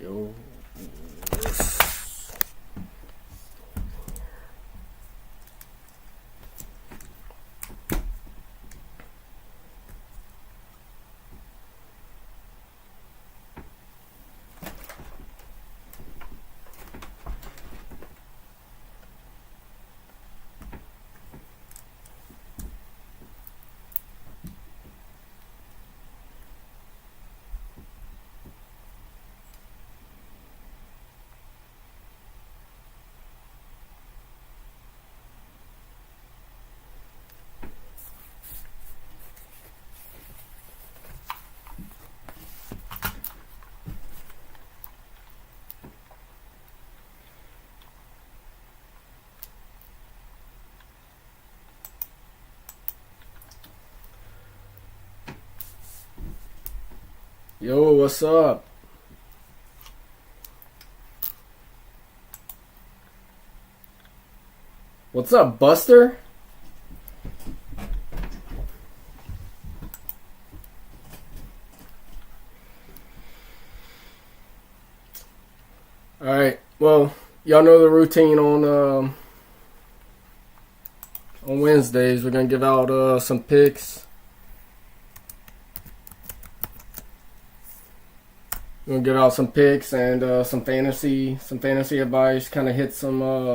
Yo. Yo, what's up? What's up, Buster? Alright, well, y'all know the routine on Wednesdays. We're going to give out some picks. We're gonna give out some picks and some fantasy advice. Kind of hit some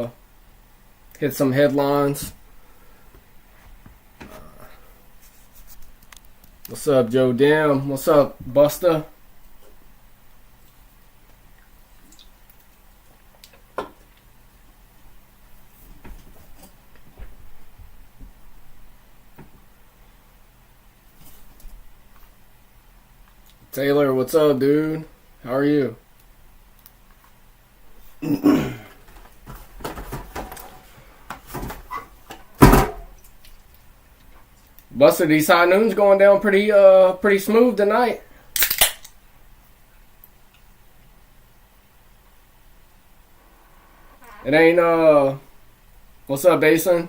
headlines. What's up, Joe Dam? What's up, Busta? Taylor, what's up, dude? How are you? Buster, these high noons going down pretty smooth tonight. It ain't what's up, Basin?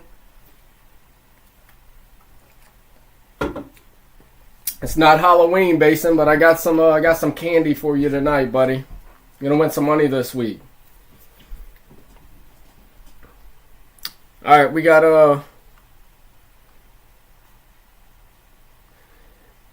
It's not Halloween, Basin, but I got some candy for you tonight, buddy. You're gonna win some money this week. All right, we got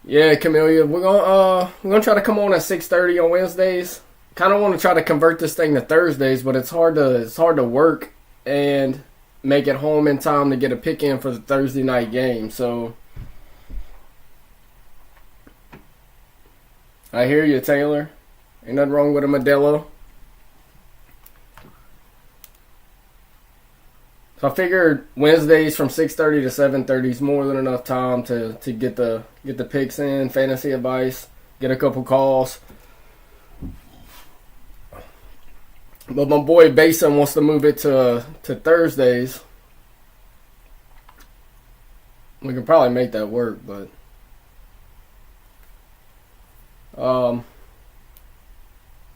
yeah, Camellia. We're gonna try to come on at 6:30 on Wednesdays. Kind of want to try to convert this thing to Thursdays, but it's hard to work and make it home in time to get a pick in for the Thursday night game. So. I hear you, Taylor. Ain't nothing wrong with a Modelo. So I figured Wednesdays from 6:30 to 7:30 is more than enough time to get the picks in, fantasy advice, get a couple calls. But my boy Basin wants to move it to Thursdays. We can probably make that work, but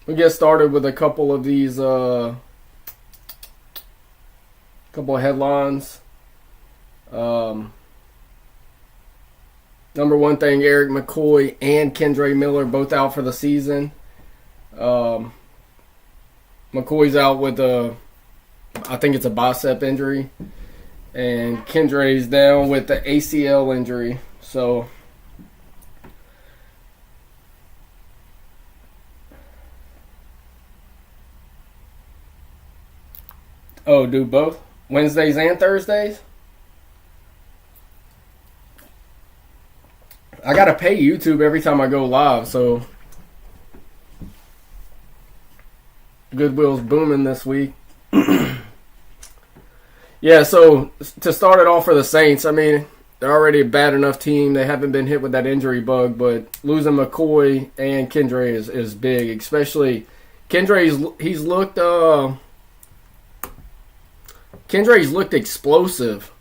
we get started with a couple of these, couple of headlines. Number one thing, Eric McCoy and Kendre Miller both out for the season. McCoy's out with I think it's a bicep injury, and Kendre's down with the ACL injury. So Oh, do both Wednesdays and Thursdays. I gotta pay YouTube every time I go live, so Goodwill's booming this week. Yeah, so to start it off for the Saints, I mean, they're already a bad enough team. They haven't been hit with that injury bug, but losing McCoy and Kendre is big. Especially Kendre's looked explosive,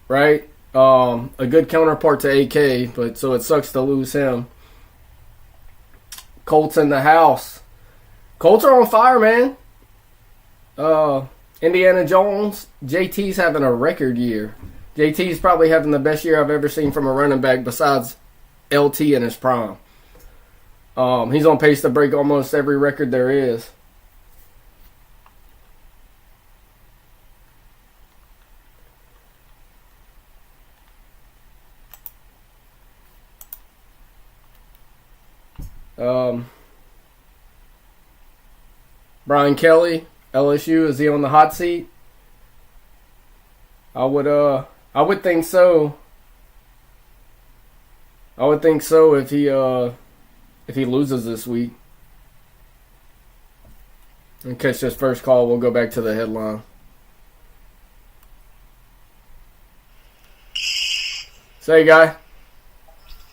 right? A good counterpart to AK, but so it sucks to lose him. Colts in the house. Colts are on fire, man. Indiana Jones, JT's having a record year. JT's probably having the best year I've ever seen from a running back besides LT in his prime. He's on pace to break almost every record there is. Brian Kelly, LSU, is he on the hot seat? I would think so. I would think so if he loses this week. And catch this first call, we'll go back to the headline. Say, guy.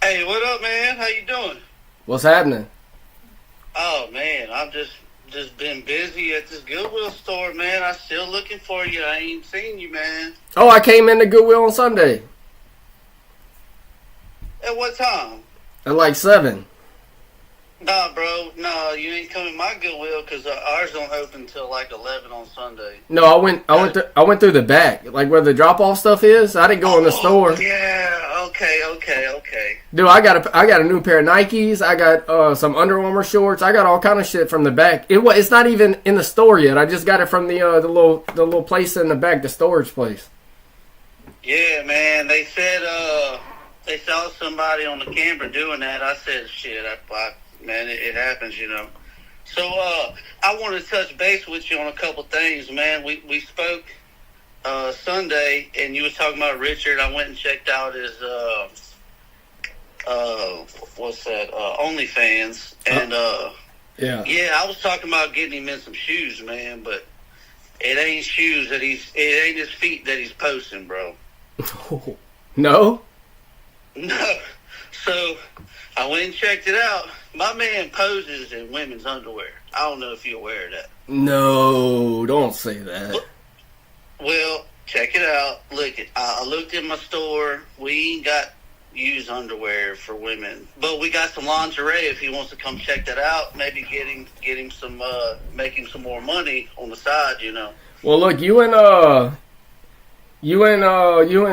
Hey, what up, man? How you doing? What's happening? Oh man, I've just been busy at this Goodwill store, man. I'm still looking for you. I ain't seen you, man. Oh, I came into Goodwill on Sunday. At what time? At like 7. Nah, bro. Nah, you ain't coming to my Goodwill because ours don't open till like 11 on Sunday. No, I went through the back, like where the drop off stuff is. I didn't go in the store. Yeah. Okay. Dude, I got a new pair of Nikes. I got some Under Armour shorts. I got all kind of shit from the back. It's not even in the store yet. I just got it from the little place in the back, the storage place. Yeah, man. They said they saw somebody on the camera doing that. I said, shit, man, it happens, you know. So I want to touch base with you on a couple things, man. We spoke Sunday, and you was talking about Richard. I went and checked out his OnlyFans, and yeah, I was talking about getting him in some shoes, man. But it ain't shoes that it ain't his feet that he's posting, bro. No. No. So I went and checked it out. My man poses in women's underwear. I don't know if you're aware of that. No, don't say that. Well, check it out. Look, I looked in my store. We ain't got used underwear for women, but we got some lingerie. If he wants to come check that out, maybe get him some, make him some more money on the side, you know. Well, look, you and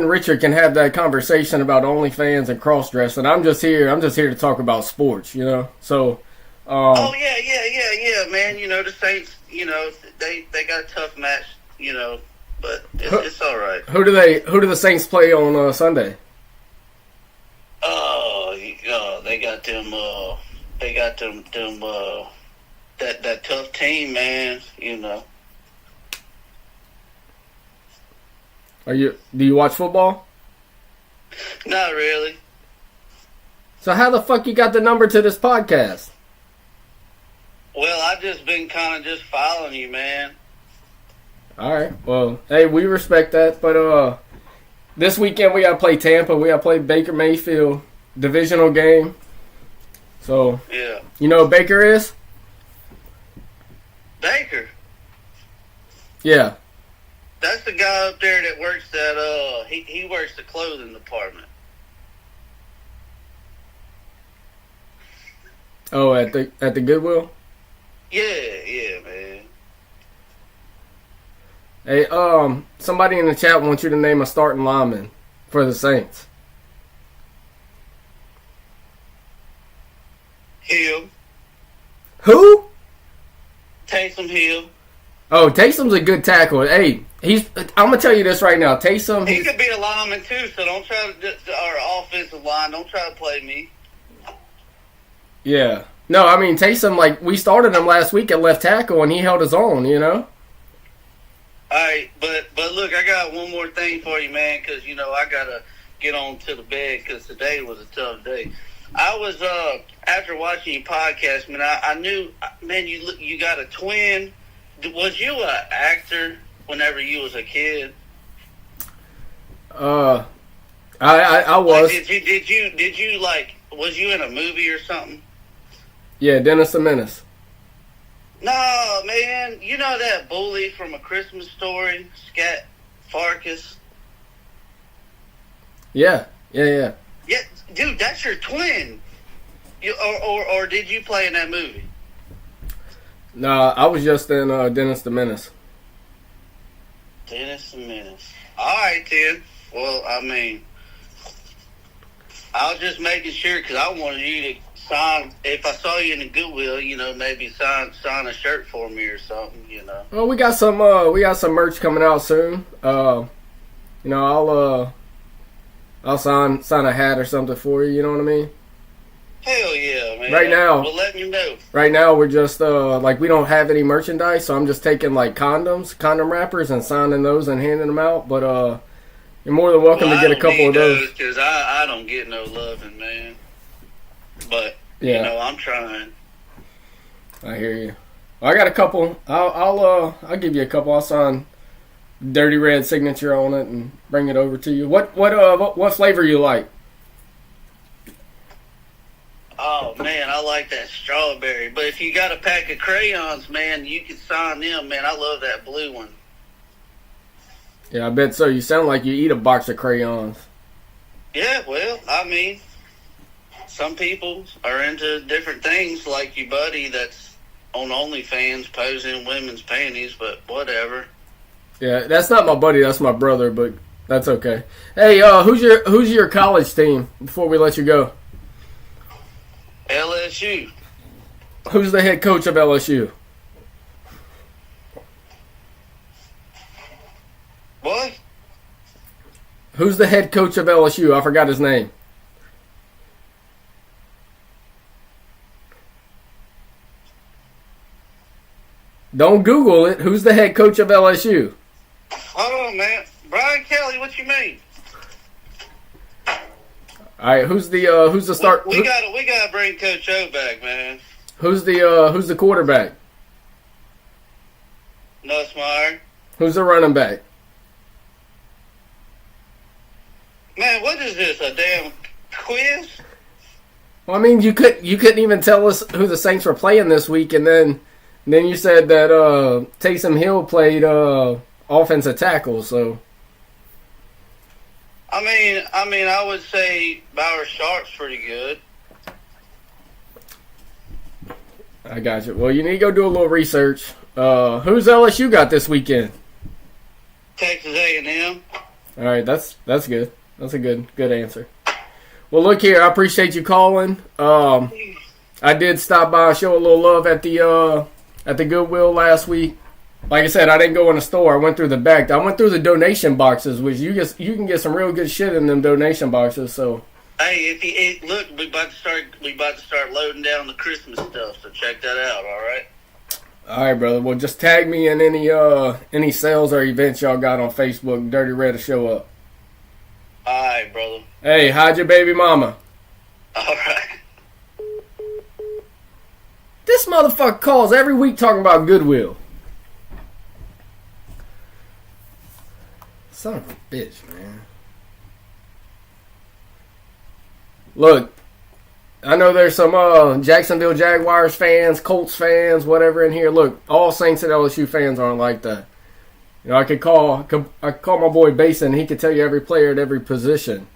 Richard can have that conversation about OnlyFans and cross dressing. I'm just here to talk about sports, you know. So. Oh yeah, man. You know the Saints. You know they got a tough match. You know, but it's all right. Who do the Saints play on Sunday? They got them. They got them. That tough team, man. You know. Do you watch football? Not really. So how the fuck you got the number to this podcast? Well, I've just been kind of just following you, man. All right. Well, hey, we respect that. But this weekend we got to play Tampa. We got to play Baker Mayfield. Divisional game. So, yeah. You know what Baker is? Baker? Yeah. That's the guy up there that works at, he works the clothing department. Oh, at the Goodwill? Yeah, man. Hey, somebody in the chat wants you to name a starting lineman for the Saints. Hill. Who? Taysom Hill. Oh, Taysom's a good tackle. Hey, I'm gonna tell you this right now. Taysom. He could be a lineman too. So don't try to. Our offensive line. Don't try to play me. Yeah. No, I mean Taysom. Like we started him last week at left tackle, and he held his own. You know. All right, but look, I got one more thing for you, man, because I gotta get on to the bed because today was a tough day. I was after watching your podcast, man. I knew, man, you got a twin. Was you an actor whenever you was a kid? I was. Like, did you like? Was you in a movie or something? Yeah, Dennis the Menace. No, man. You know that bully from A Christmas Story, Scat Farkas? Yeah. Yeah, dude, that's your twin. Or did you play in that movie? Nah, I was just in Dennis the Menace. Dennis the Menace. All right, then. Well, I mean, I was just making sure because I wanted you to sign. If I saw you in the Goodwill, maybe sign a shirt for me or something. Well, we got some merch coming out soon. I'll sign a hat or something for you. You know what I mean? Hell yeah, man! Right now, well, let me know. Right now, we're just we don't have any merchandise, so I'm just taking condom wrappers, and signing those and handing them out. But you're more than welcome to get a couple of those because I don't get no loving, man. But yeah, I'm trying. I hear you. Well, I got a couple. I'll give you a couple. I'll sign Dirty Red signature on it and bring it over to you. What flavor you like? Oh man, I like that strawberry. But if you got a pack of crayons, man, you can sign them, man. I love that blue one. Yeah, I bet so. You sound like you eat a box of crayons. Yeah, well, I mean, some people are into different things, like your buddy that's on OnlyFans posing women's panties, but whatever. Yeah, that's not my buddy. That's my brother, but that's okay. Hey, who's your college team? Before we let you go, LSU. Who's the head coach of LSU? What? Who's the head coach of LSU? I forgot his name. Don't Google it. Who's the head coach of LSU? Hold on, man. Brian Kelly, what you mean? All right, who's the start? We gotta bring Coach O back, man. Who's the quarterback? Nussmeyer. Who's the running back? Man, what is this? A damn quiz? Well, I mean, you couldn't even tell us who the Saints were playing this week, and then you said that Taysom Hill played offensive tackle. So, I mean, I would say Bauer Sharp's pretty good. I got you. Well, you need to go do a little research. Who's LSU got this weekend? Texas A&M. All right, that's good. That's a good answer. Well, look here. I appreciate you calling. I did stop by and show a little love at the Goodwill last week. Like I said, I didn't go in the store. I went through the back. I went through the donation boxes, which you can get some real good shit in them donation boxes. So, hey, look, we about to start loading down the Christmas stuff. So check that out. All right. All right, brother. Well, just tag me in any sales or events y'all got on Facebook. Dirty Red to show up. All right, brother. Hey, hide your baby mama. All right. This motherfucker calls every week talking about Goodwill. Son of a bitch, man. Look, I know there's some Jacksonville Jaguars fans, Colts fans, whatever in here. Look, all Saints and LSU fans aren't like that. You know, I could call my boy Basin. He could tell you every player at every position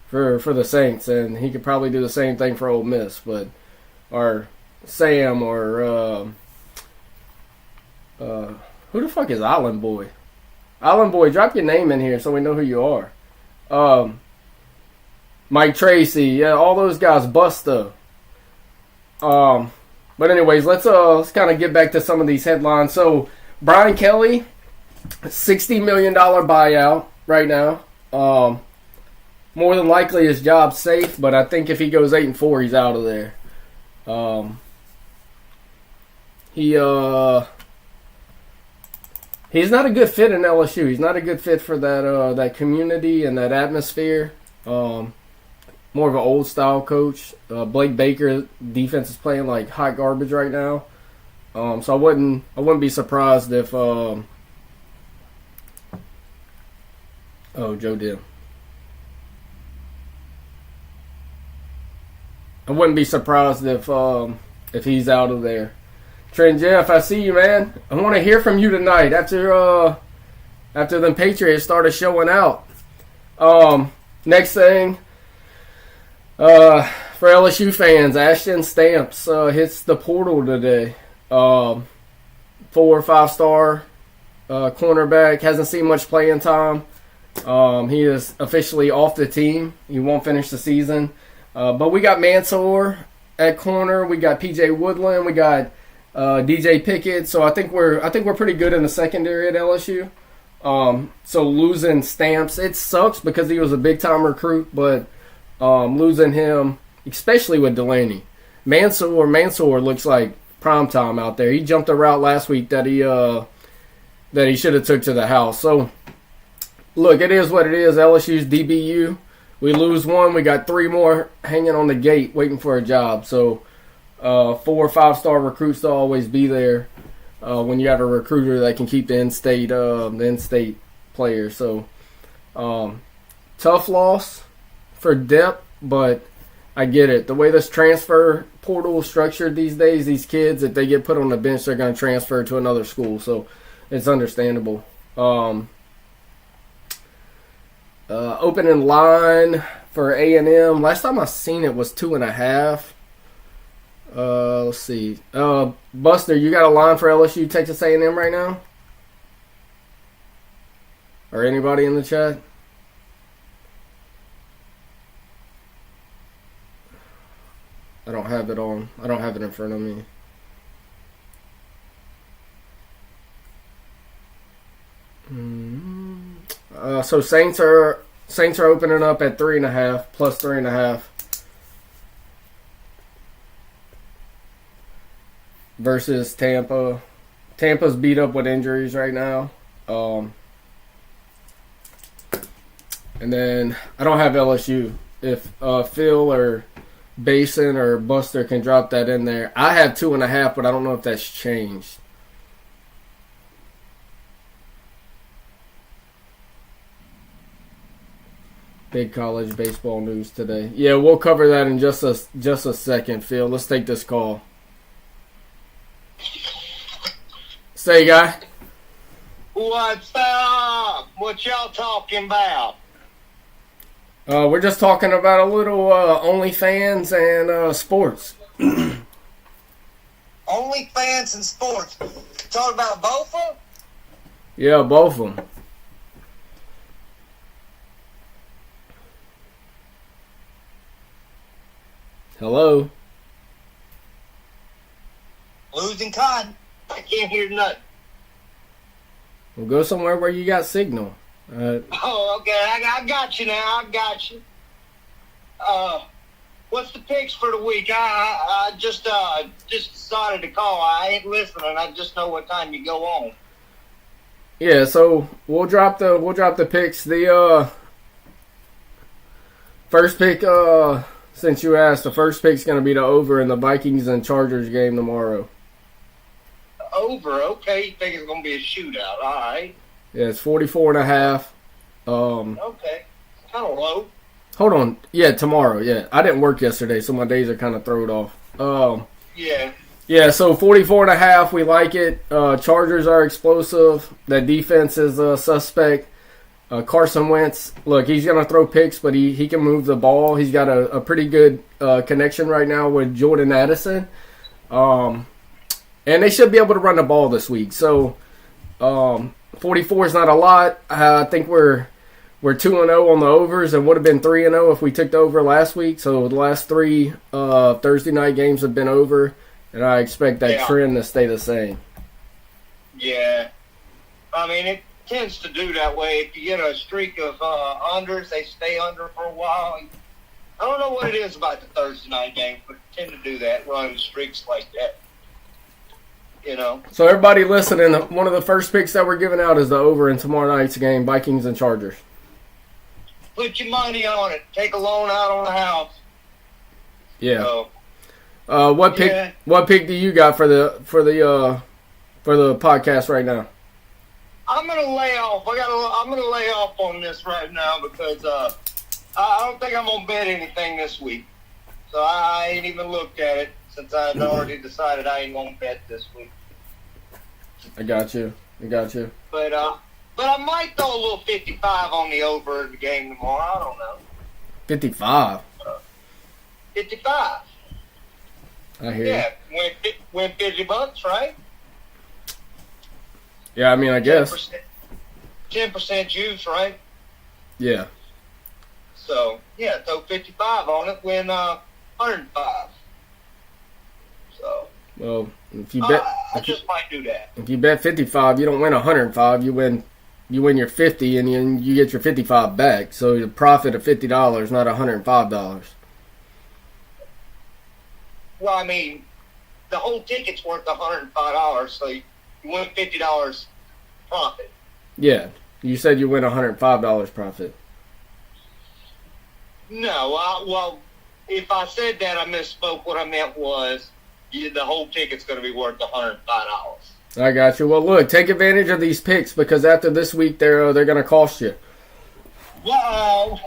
for the Saints, and he could probably do the same thing for Ole Miss. But or Sam or who the fuck is Island Boy? Island Boy, drop your name in here so we know who you are. Mike Tracy, yeah, all those guys bust though. But anyways, let's kind of get back to some of these headlines. So Brian Kelly, $60 million buyout right now. More than likely his job's safe, but I think if he goes 8-4, he's out of there. He's not a good fit in LSU. He's not a good fit for that community and that atmosphere. More of an old style coach. Blake Baker defense is playing like hot garbage right now. So I wouldn't be surprised if Joe did. I wouldn't be surprised if he's out of there. Trent Jeff, I see you, man. I want to hear from you tonight after the Patriots started showing out. Next thing, for LSU fans, Ashton Stamps hits the portal today. 4 or 5 star cornerback, hasn't seen much playing time. He is officially off the team. He won't finish the season. But we got Mansour at corner. We got P.J. Woodland. We got DJ Pickett. So I think we're pretty good in the secondary at LSU. So losing Stamps, it sucks because he was a big time recruit. But losing him, especially with Delaney, Mansour looks like prime time out there. He jumped a route last week that he should have took to the house. So look, it is what it is. LSU's DBU. We lose one, we got 3 more hanging on the gate waiting for a job. So 4 or 5 star recruits to always be there when you have a recruiter that can keep the in-state players. So tough loss for depth, but I get it. The way this transfer portal is structured these days, these kids, if they get put on the bench, they're going to transfer to another school. So it's understandable. Opening line for A&M. Last time I seen it was 2.5. Let's see. Buster, you got a line for LSU Texas A&M right now? Or anybody in the chat? I don't have it on. I don't have it in front of me. So Saints are opening up at 3.5 plus 3.5 versus Tampa. Tampa's beat up with injuries right now. And then I don't have LSU. If Phil or Basin or Buster can drop that in there. I have 2.5, but I don't know if that's changed. Big college baseball news today. Yeah, we'll cover that in just a second, Phil. Let's take this call. Say, guy. What's up? What y'all talking about? We're just talking about a little OnlyFans and sports. OnlyFans and sports. Talking about both of them? Yeah, both of them. Hello? Losing cotton. I can't hear nothing. We'll go somewhere where you got signal. Oh, okay. I got you now. I got you. What's the picks for the week? I just decided to call. I ain't listening. I just know what time you go on. Yeah, so we'll drop the picks. The first pick, since you asked, the first pick's going to be the over in the Vikings and Chargers game tomorrow. Over, okay. You think it's going to be a shootout? All right. Yeah, it's 44.5. Okay. Kind of low. Hold on. Yeah, tomorrow. Yeah, I didn't work yesterday, so my days are kind of thrown off. Yeah. Yeah, so 44.5. We like it. Chargers are explosive. That defense is suspect. Carson Wentz, look, he's going to throw picks, but he can move the ball. He's got a pretty good connection right now with Jordan Addison. And they should be able to run the ball this week. So 44 is not a lot. I think we're 2-0 on the overs and would have been 3-0 if we took the over last week. So the last 3 Thursday night games have been over, and I expect that trend to stay the same. Yeah. I mean, it tends to do that way. If you get a streak of unders, they stay under for a while. I don't know what it is about the Thursday night games, but they tend to do that, run streaks like that. You know. So everybody listening, one of the first picks that we're giving out is the over in tomorrow night's game, Vikings and Chargers. Put your money on it. Take a loan out on the house. Yeah. So, what pick? yeah. What pick do you got for the podcast right now? I'm gonna lay off. I'm gonna lay off on this right now because I don't think I'm gonna bet anything this week. So I ain't even looked at it since I had already decided I ain't gonna bet this week. I got you. But I might throw a little 55 on the over in the game tomorrow. I don't know. 55. 55. I hear Yeah, win $50, right? Yeah, I mean, I guess. 10% juice, right? Yeah. So, yeah, throw 55 on it, win 105. So, Well, if you bet, I just might do that. if you bet 55, you don't win 105. You win your 50, and you get your 55 back. So the profit of $50, not $105. Well, I mean, the whole ticket's worth $105, so you win $50 profit. Yeah, you said you win $105 profit. No, well, if I said that, I misspoke. What I meant was the whole ticket's going to be worth $105. I got you. Well, look, take advantage of these picks because after this week, they're going to cost you. Well,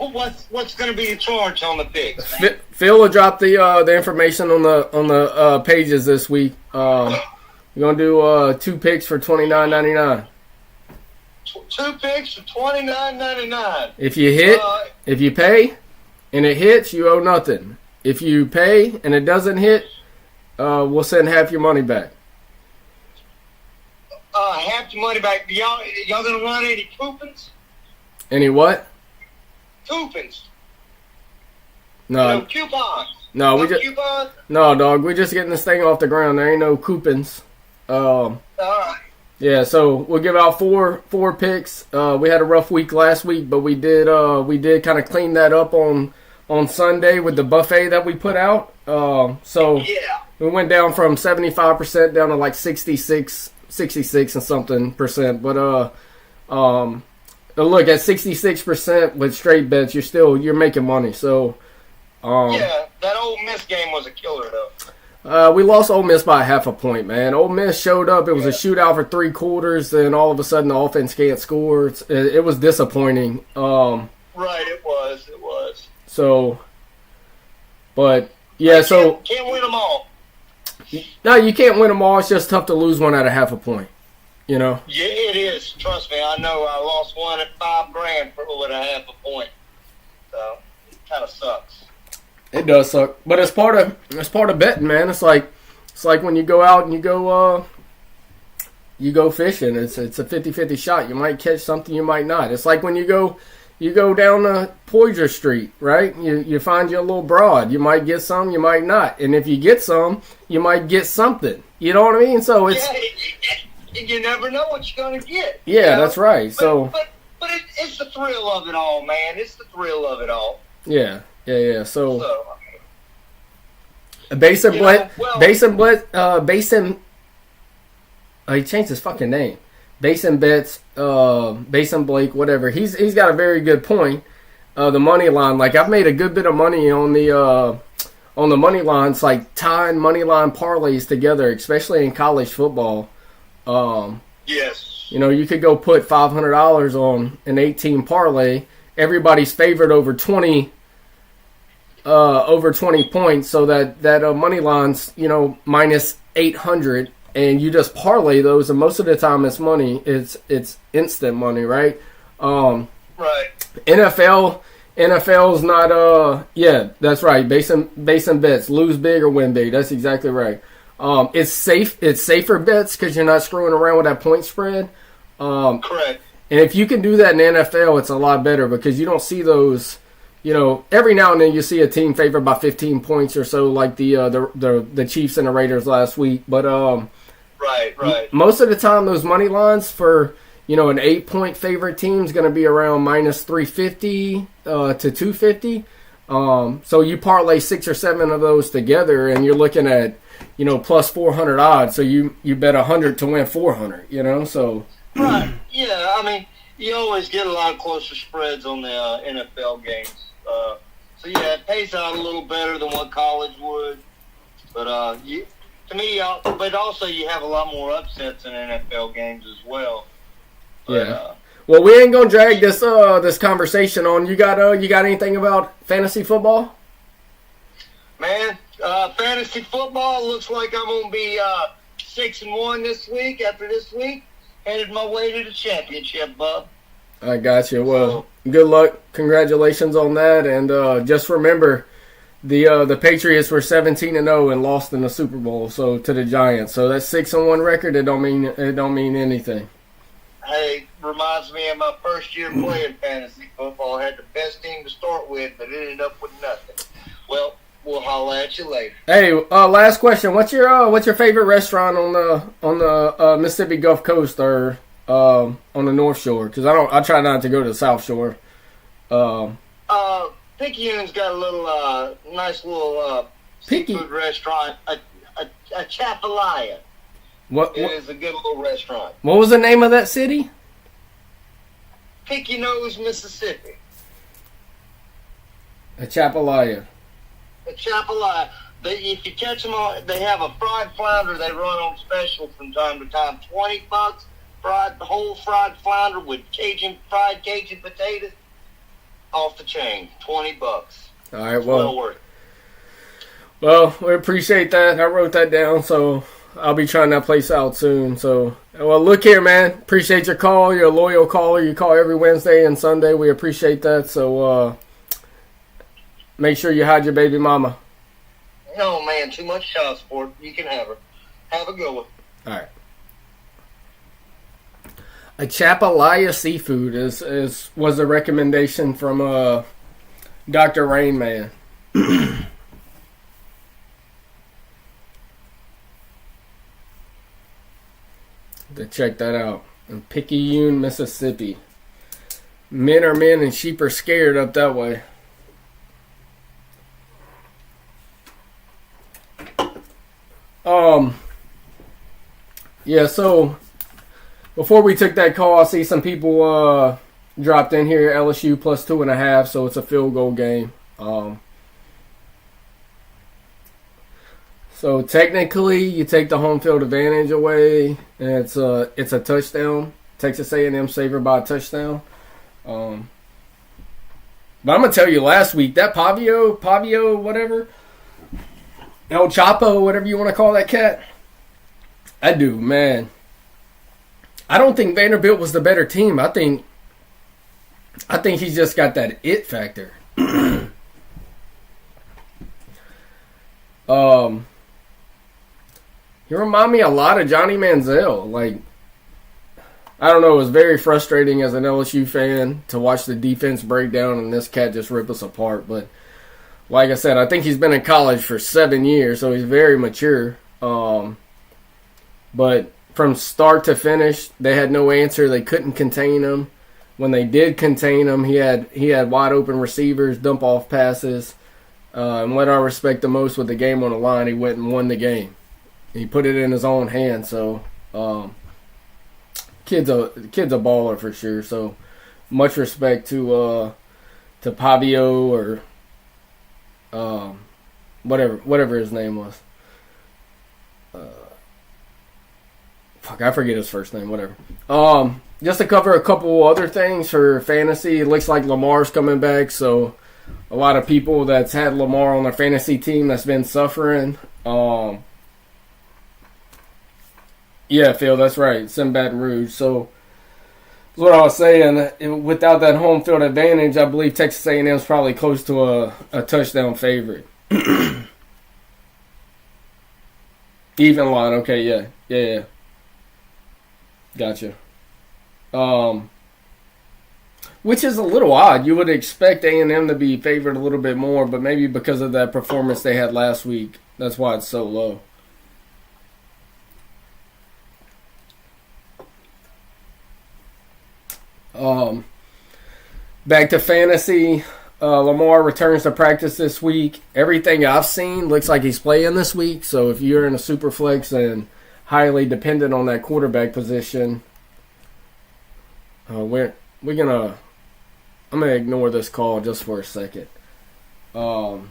what's going to be the charge on the picks? Phil will drop the information on the pages this week. We're gonna do 2 picks for $29.99. 2 picks for $29.99. If you pay, and it hits, you owe nothing. If you pay and it doesn't hit, we'll send half your money back. Half your money back. Y'all gonna run any coupons? Any what? Coupons. No, coupons. no, Coupons? no, dog. We're just getting this thing off the ground. There ain't no coupons. All right. Yeah, so we'll give out four picks. We had a rough week last week, but we did kind of clean that up on Sunday with the buffet that we put out. So yeah, we went down from 75% down to like 66 and something percent. But look, at 66% with straight bets, you're making money. So yeah, that Ole Miss game was a killer though. We lost Ole Miss by half a point, man. Ole Miss showed up. It was a shootout for 3 quarters. Then all of a sudden, the offense can't score. It was disappointing. Right, it was. So, but yeah, can't win them all. No, you can't win them all. It's just tough to lose one at a half a point. You know. Yeah, it is. Trust me, I know. I lost one at $5,000 with a half a point. So it kind of sucks. It does suck, but it's part of betting, man. It's like when you go out and you go fishing. It's a 50-50 shot. You might catch something, you might not. It's like when you go down Poydras Street, right? You find your little broad. You might get some, you might not. And if you get some, you might get something. You know what I mean? So it's you never know what you're gonna get. Yeah, you know? that's right. But it's the thrill of it all, man. It's the thrill of it all. Yeah. So he changed his fucking name. Basin Bets, Basin Blake, whatever. He's got a very good point. The money line, like I've made a good bit of money on the money lines, like tying money line parlays together, especially in college football. Yes. You know, you could go put $500 on an 18 parlay. Everybody's favored over 20 points, so that money line's, minus 800, and you just parlay those, and most of the time it's money. It's instant money, right? Right. NFL's not that's right. Basin bets, lose big or win big. That's exactly right. It's safer bets because you're not screwing around with that point spread. Correct. And if you can do that in the NFL, it's a lot better because you don't see those. Every now and then you see a team favored by 15 points or so, like the Chiefs and the Raiders last week. But right. Most of the time, those money lines for an 8-point favorite team is going to be around minus 350 to 250. So you parlay 6 or 7 of those together, and you're looking at, plus 400 odds. So you bet 100 to win 400. So right, yeah. I mean, you always get a lot of closer spreads on the NFL games. So yeah, it pays out a little better than what college would. But but also you have a lot more upsets in NFL games as well. But, yeah. Well, we ain't gonna drag this conversation on. You got anything about fantasy football? Man, fantasy football looks like I'm gonna be 6-1 this week. After this week, headed my way to the championship, bub. I got you. Well, good luck. Congratulations on that. And just remember, the Patriots were 17-0 and lost in the Super Bowl, so to the Giants. So that 6-1 record, it don't mean anything. Hey, reminds me of my first year playing fantasy football. I had the best team to start with, but it ended up with nothing. Well, we'll holler at you later. Hey, last question. What's your favorite restaurant on the Mississippi Gulf Coast or on the North Shore? Because I try not to go to the South Shore. Picayune's got a little nice little seafood restaurant, a Chapalaya. It is a good little restaurant. What was the name of that city? Picayune, Mississippi. A Chapalaya. A Chapalaya. If you catch them on, they have a fried flounder they run on special from time to time. $20, whole fried flounder with fried Cajun potatoes. Off the chain, $20. All right, well worth it. Well, we appreciate that. I wrote that down, so I'll be trying that place out soon. So, well, look here, man. Appreciate your call. You're a loyal caller. You call every Wednesday and Sunday. We appreciate that. So, make sure you hide your baby mama. No, man, too much child support. You can have her. Have a good one. All right. A Chapalaya seafood was a recommendation from Dr. Rain Man. To check that out. In Picayune, Mississippi. Men are men and sheep are scared up that way. Yeah, so before we took that call, I see some people dropped in here. LSU plus 2.5, so it's a field goal game. So technically, you take the home field advantage away, and it's a touchdown. Texas A&M favored by a touchdown. But I'm gonna tell you, last week that Pavio, whatever, El Chapo, whatever you want to call that cat, that dude, man. I don't think Vanderbilt was the better team. I think he's just got that it factor. He remind me a lot of Johnny Manziel. Like, I don't know, it was very frustrating as an LSU fan to watch the defense break down and this cat just rip us apart. But like I said, I think he's been in college for 7 years, so he's very mature. But from start to finish, they had no answer. They couldn't contain him. When they did contain him, he had wide open receivers, dump off passes. And what I respect the most with the game on the line, he went and won the game. He put it in his own hands. So, kid's a baller for sure. So, much respect to Pavio or whatever his name was. I forget his first name. Whatever. Just to cover a couple other things for fantasy, it looks like Lamar's coming back. So, a lot of people that's had Lamar on their fantasy team that's been suffering. Yeah, Phil, that's right. It's in Baton Rouge. So, that's what I was saying. Without that home field advantage, I believe Texas A&M is probably close to a touchdown favorite. Even line. Okay, yeah. Gotcha. Which is a little odd. You would expect A&M to be favored a little bit more, but maybe because of that performance they had last week, that's why it's so low. Back to fantasy. Lamar returns to practice this week. Everything I've seen looks like he's playing this week. So if you're in a super flex and highly dependent on that quarterback position, I'm gonna ignore this call just for a second, so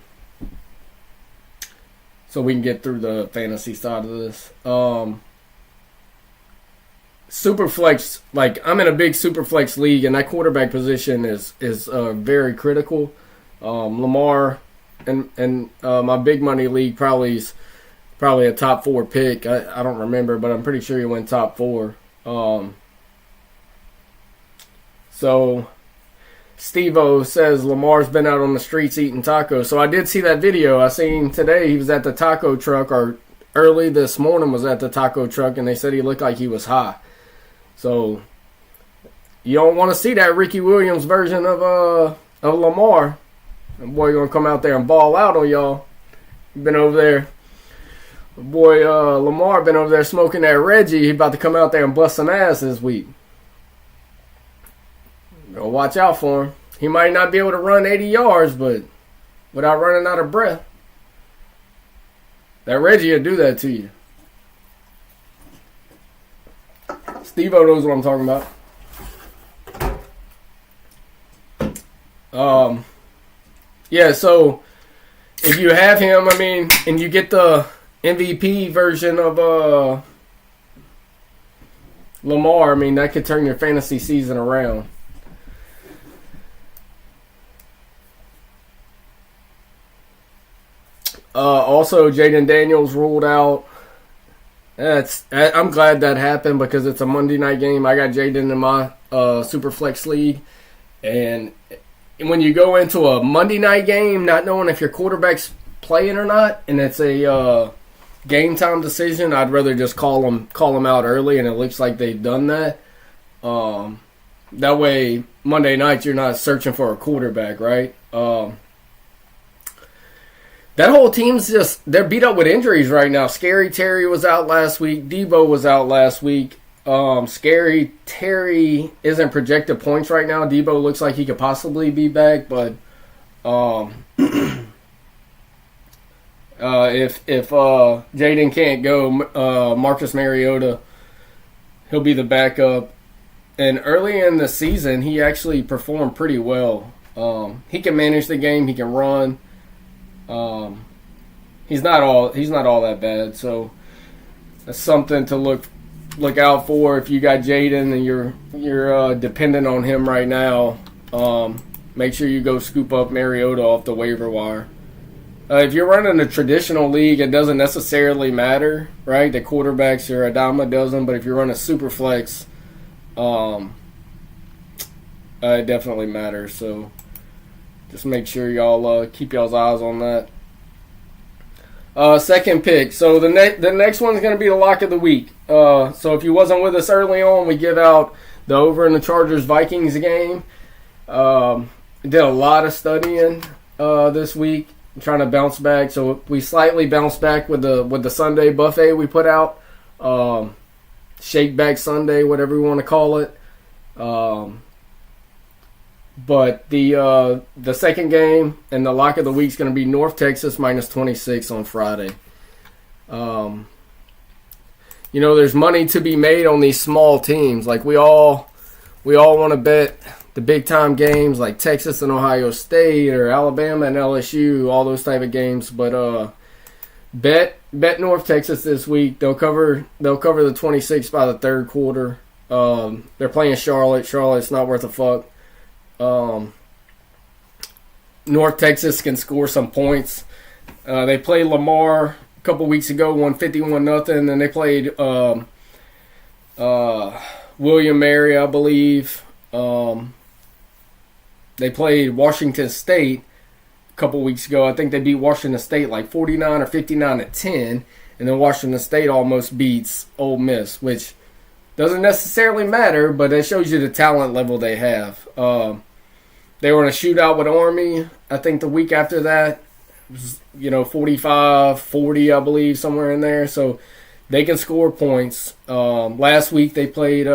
we can get through the fantasy side of this. Super flex, like I'm in a big super flex league, and that quarterback position is very critical. Lamar and my big money league probably a top 4 pick. I don't remember, but I'm pretty sure he went top 4. So Steve-O says Lamar's been out on the streets eating tacos. So I did see that video. I seen today he was at the taco truck, or early this morning was at the taco truck, and they said he looked like he was high. So you don't want to see that Ricky Williams version of Lamar. That boy gonna come out there and ball out on y'all. Been over there. Boy, Lamar been over there smoking that Reggie. He about to come out there and bust some ass this week. Go watch out for him. He might not be able to run 80 yards, but without running out of breath. That Reggie will do that to you. Steve-O knows what I'm talking about. Yeah, so if you have him, I mean, and you get the MVP version of Lamar, I mean, that could turn your fantasy season around. Also, Jaden Daniels ruled out. I'm glad that happened because it's a Monday night game. I got Jaden in my super flex league, and when you go into a Monday night game, not knowing if your quarterback's playing or not, and it's a game time decision, I'd rather just call them out early, and it looks like they've done that. That way, Monday night you're not searching for a quarterback, right? That whole team's they're beat up with injuries right now. Scary Terry was out last week. Debo was out last week. Scary Terry isn't projected points right now. Debo looks like he could possibly be back, but if Jaden can't go, Marcus Mariota, he'll be the backup. And early in the season, he actually performed pretty well. He can manage the game. He can run. He's not all that bad, so that's something to look out for if you got Jaden and you're dependent on him right now. Make sure you go scoop up Mariota off the waiver wire. If you're running a traditional league, it doesn't necessarily matter, right? The quarterbacks are a dime a dozen, but if you're running super flex, it definitely matters. So just make sure y'all keep y'all's eyes on that. Second pick. So the next one's going to be the lock of the week. So if you wasn't with us early on, we give out the over in the Chargers-Vikings game. Did a lot of studying this week, trying to bounce back. So we slightly bounced back with the Sunday buffet we put out. Shake Back Sunday, whatever you want to call it. But the second game and the lock of the week is going to be North Texas minus 26 on Friday. There's money to be made on these small teams. Like we all want to bet the big time games like Texas and Ohio State or Alabama and LSU, all those type of games. But bet North Texas this week. They'll cover the 26 by the third quarter. They're playing Charlotte. Charlotte's not worth a fuck. North Texas can score some points. They played Lamar a couple weeks ago, won 51-0. Then they played William Mary, I believe. They played Washington State a couple weeks ago. I think they beat Washington State like 49 or 59-10, and then Washington State almost beats Ole Miss, which doesn't necessarily matter, but it shows you the talent level they have. They were in a shootout with Army, I think the week after that. It was, 45-40, I believe, somewhere in there. So they can score points. Last week they played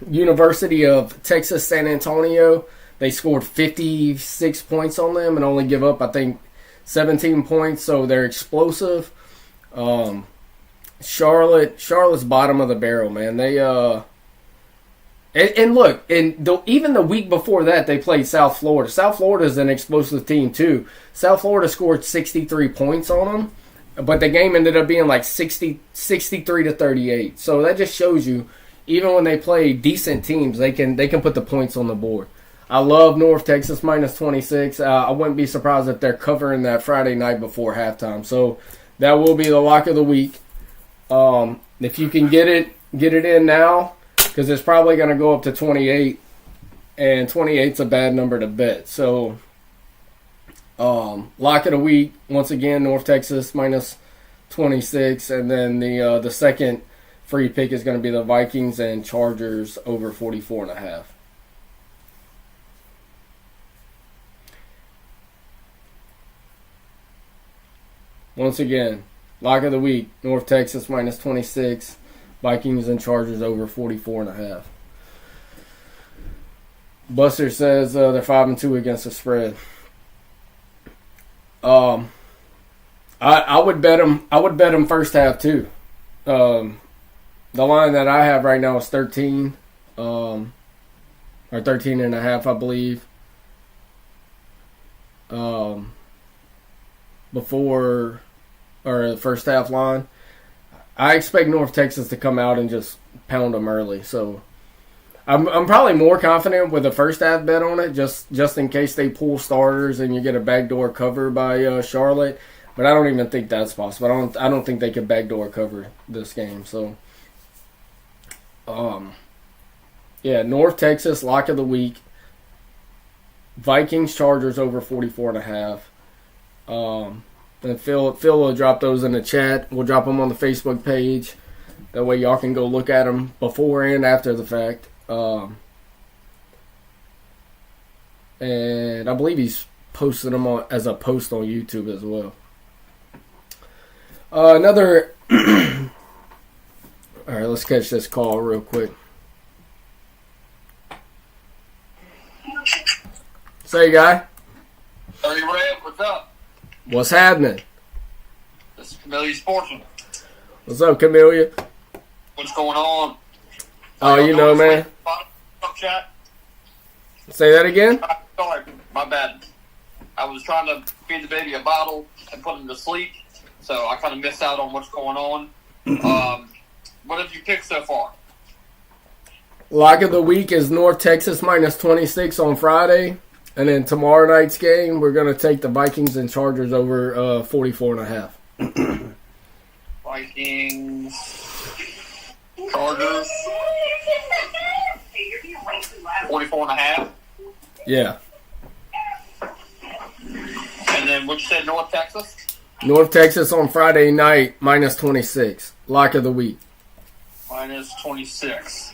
University of Texas San Antonio. they scored 56 points on them and only give up, I think, 17 points. So they're explosive. Charlotte's bottom of the barrel, man. They and look, even the week before that, they played South Florida. South Florida is an explosive team too. South Florida scored 63 points on them, but the game ended up being like 63 to 38. So that just shows you, even when they play decent teams, they can put the points on the board. I love North Texas minus 26. I wouldn't be surprised if they're covering that Friday night before halftime. So that will be the lock of the week. If you can get it in now, because it's probably going to go up to 28, and 28's a bad number to bet. So, lock of the week, once again, North Texas minus 26, and then the second free pick is going to be the Vikings and Chargers over 44.5. Once again, lock of the week, North Texas minus 26, Vikings and Chargers over 44.5. Buster says they're 5-2 against the spread. I would bet them. I would bet them first half too. The line that I have right now is 13, or 13.5, I believe. Before, or the first half line. I expect North Texas to come out and just pound them early. So I'm probably more confident with the first half bet on it, just in case they pull starters and you get a backdoor cover by Charlotte. But I don't even think that's possible. I don't think they could backdoor cover this game. So yeah, North Texas lock of the week. Vikings Chargers over 44.5. And Phil will drop those in the chat. We'll drop them on the Facebook page. That way y'all can go look at them before and after the fact. And I believe he's posted them as a post on YouTube as well. Another... All right, let's catch this call real quick. Say, guy. Are you ready? What's up? What's happening? This is Camellia Sportsman. What's up, Camellia? What's going on? Oh, you know, man. Chat. Say that again? Sorry, my bad. I was trying to feed the baby a bottle and put him to sleep, so I kind of missed out on what's going on. What have you picked so far? Lock of the week is North Texas minus 26 on Friday. And then tomorrow night's game, we're going to take the Vikings and Chargers over 44.5. Vikings, Chargers, 44.5. Yeah. And then what you said, North Texas? North Texas on Friday night, minus 26. Lock of the week. Minus 26.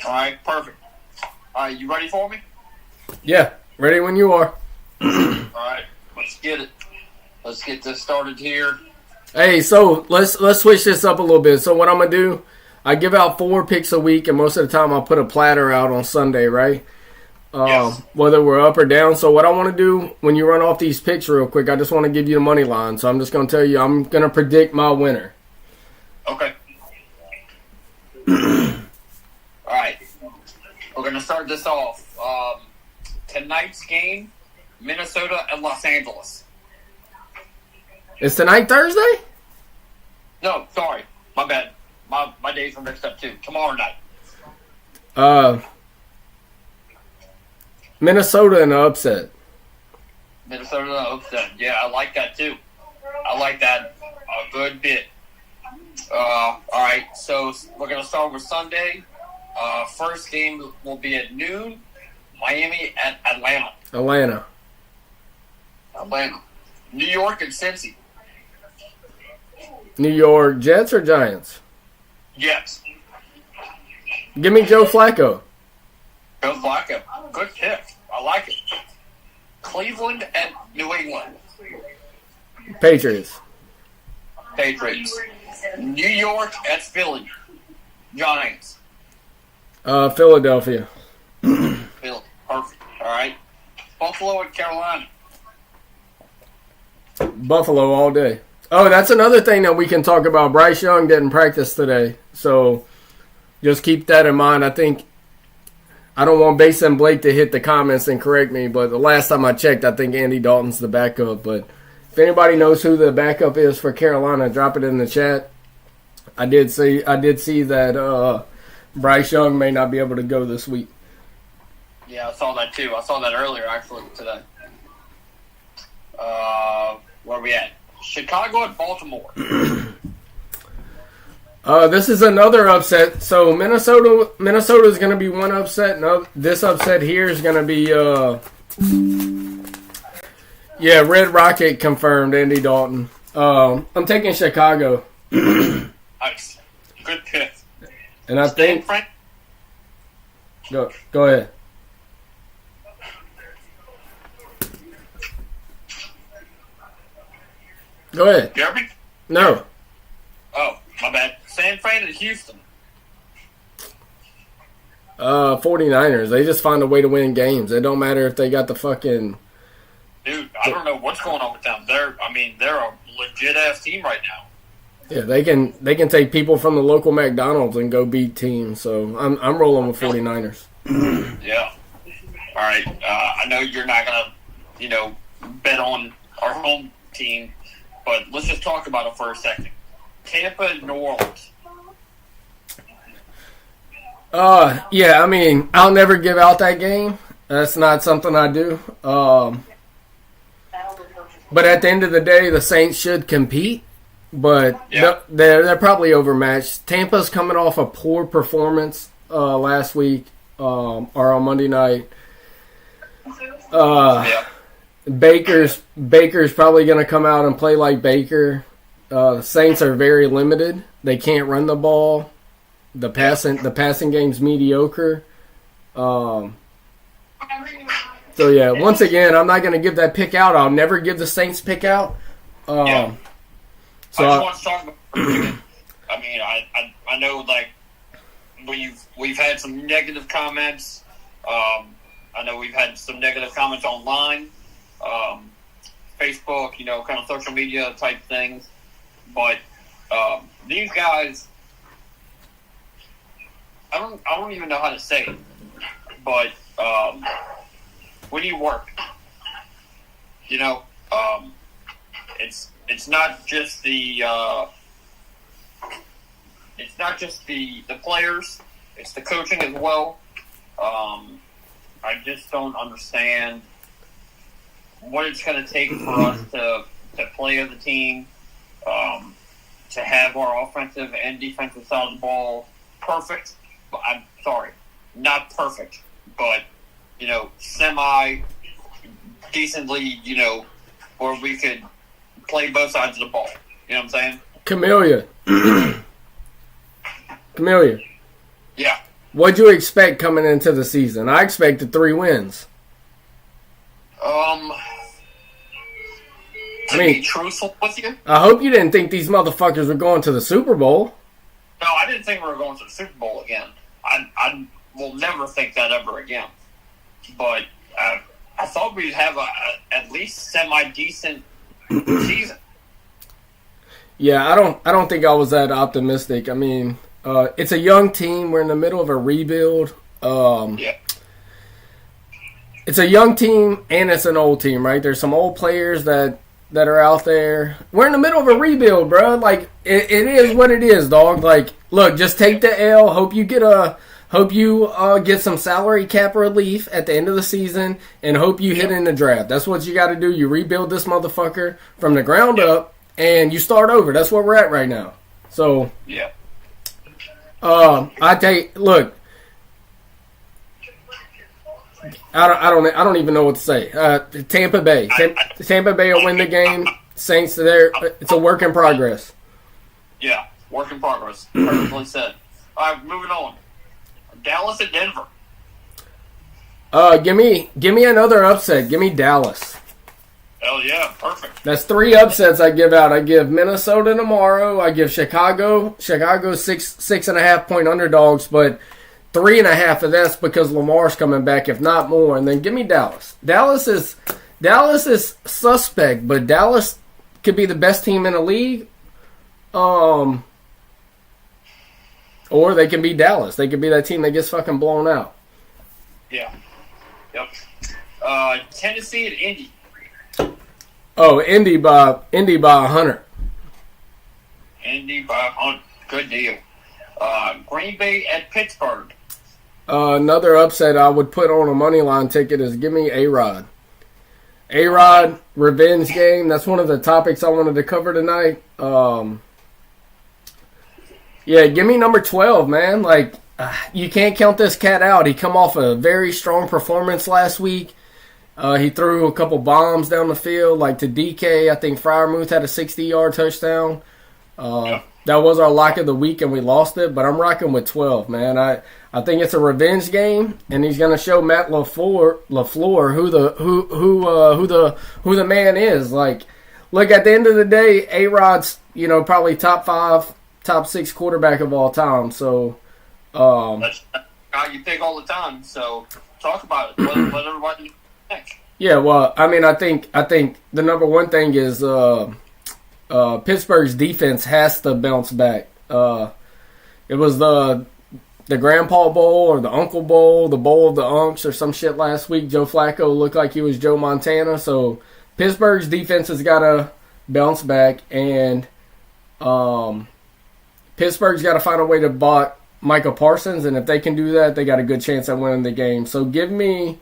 All right, perfect. All right, you ready for me? Yeah, ready when you are. All right, let's get it. Let's get this started here. Hey, so let's switch this up a little bit. So what I'm gonna do, I give out 4 picks a week, and most of the time I'll put a platter out on Sunday, right? Yes. Whether we're up or down. So what I want to do when you run off these picks real quick, I just want to give you the money line. So I'm just gonna tell you, I'm gonna predict my winner. Okay. All right. We're gonna start this off. Tonight's game, Minnesota and Los Angeles. Is tonight Thursday? No, sorry. My bad. My days are mixed up too. Tomorrow night. Minnesota in the upset. Minnesota upset. Yeah, I like that too. I like that a good bit. All right, so we're going to start with Sunday. First game will be at noon. Miami at Atlanta. Atlanta. New York and Cincy. New York Jets or Giants? Jets. Give me Joe Flacco. Joe Flacco. Good pick. I like it. Cleveland and New England. Patriots. New York at Philly. Giants. Philadelphia. Philly. Perfect. All right. Buffalo and Carolina. Buffalo all day. Oh, that's another thing that we can talk about. Bryce Young didn't practice today, so just keep that in mind. I don't want Basin and Blake to hit the comments and correct me, but the last time I checked, I think Andy Dalton's the backup. But if anybody knows who the backup is for Carolina, drop it in the chat. I did see that Bryce Young may not be able to go this week. Yeah, I saw that too. I saw that earlier, actually, today. Where are we at? Chicago and Baltimore. This is another upset. So Minnesota is going to be one upset. No, this upset here is going to be Red Rocket confirmed. Andy Dalton. I'm taking Chicago. Nice, good pick. And I think go ahead. Go ahead. Jeremy? No. Oh, my bad. San Fran and Houston. 49ers. They just find a way to win games. It don't matter if they got the fucking... Dude, I don't know what's going on with them. They're a legit-ass team right now. Yeah, they can take people from the local McDonald's and go beat teams. So I'm rolling with 49ers. Yeah. All right. I know you're not gonna, bet on our home team, but let's just talk about it for a second. Tampa and New Orleans. Yeah. I mean, I'll never give out that game. That's not something I do. But at the end of the day, the Saints should compete. But they're probably overmatched. Tampa's coming off a poor performance last week or on Monday night. Baker's probably going to come out and play like Baker. The Saints are very limited. They can't run the ball. The passing game's mediocre. So yeah, once again, I'm not going to give that pick out. I'll never give the Saints pick out. So I just want to talk about. I mean, I know like we've had some negative comments. I know we've had some negative comments online, Facebook, kind of social media type things. But these guys, I don't even know how to say it. But when you work, it's not just the players, it's the coaching as well. I just don't understand what it's going to take for us to play as a team, to have our offensive and defensive side of the ball perfect. I'm sorry, not perfect, but semi decently, where we could play both sides of the ball. You know what I'm saying? Camellia. Yeah. What'd you expect coming into the season? I expected 3 wins. To be truthful with you, I hope you didn't think these motherfuckers were going to the Super Bowl. No, I didn't think we were going to the Super Bowl again. I will never think that ever again. But I thought we'd have at least semi-decent season. Yeah, I don't think I was that optimistic. I mean, it's a young team. We're in the middle of a rebuild. It's a young team and it's an old team, right? There's some old players that are out there. We're in the middle of a rebuild, bro. Like it is what it is, dog. Like, look, just take the L. Hope you get some salary cap relief at the end of the season, and hope you hit in the draft. That's what you got to do. You rebuild this motherfucker from the ground up, and you start over. That's where we're at right now. So, look. I don't even know what to say. Tampa Bay. Tampa Bay will win the game. Saints there. It's a work in progress. Yeah, work in progress. Perfectly said. All right, moving on. Dallas and Denver. Give me another upset. Give me Dallas. Hell yeah, perfect. That's 3 upsets I give out. I give Minnesota tomorrow. I give Chicago 6.5 point underdogs. But 3.5 of that's because Lamar's coming back, if not more. And then give me Dallas. Dallas is suspect, but Dallas could be the best team in the league. Or they can be Dallas. They could be that team that gets fucking blown out. Yeah. Yep. Tennessee and Indy. Oh, Indy by 100. Indy by 100. Good deal. Green Bay at Pittsburgh. Another upset I would put on a money line ticket is give me A-Rod. A-Rod, revenge game. That's one of the topics I wanted to cover tonight. Yeah, give me number 12, man. Like, you can't count this cat out. He come off a very strong performance last week. He threw a couple bombs down the field, like to DK. I think Freiermuth had a 60-yard touchdown. That was our lock of the week, and we lost it. But I'm rocking with 12, man. I think it's a revenge game, and he's going to show Matt LaFleur who the man is. Like, look, at the end of the day, A-Rod's probably top 5, top 6 quarterback of all time. So that's how you think all the time. So talk about it. Let everybody think. Yeah, well, I mean, I think the number one thing is Pittsburgh's defense has to bounce back. It was the Grandpa Bowl or the Uncle Bowl, the Bowl of the Unks or some shit last week. Joe Flacco looked like he was Joe Montana. So Pittsburgh's defense has got to bounce back, and Pittsburgh's got to find a way to block Micah Parsons, and if they can do that, they got a good chance at winning the game. So give me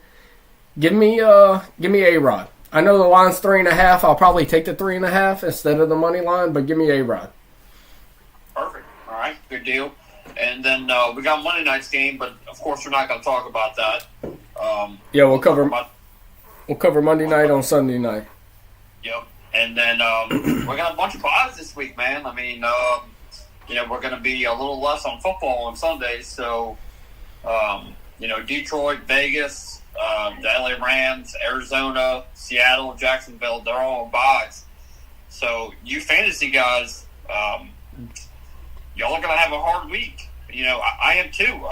A-Rod. I know the line's 3.5. I'll probably take the 3.5 instead of the money line, but give me A-Rod. Perfect. All right, good deal. And then we got Monday night's game, but of course we're not going to talk about that. Yeah, we'll cover Monday night on Sunday night. Yep. And then we got a bunch of buys this week, man. I mean, we're going to be a little less on football on Sundays, so Detroit, Vegas, the LA Rams, Arizona, Seattle, Jacksonville, they're all on buys. So you fantasy guys, y'all are going to have a hard week. I am too.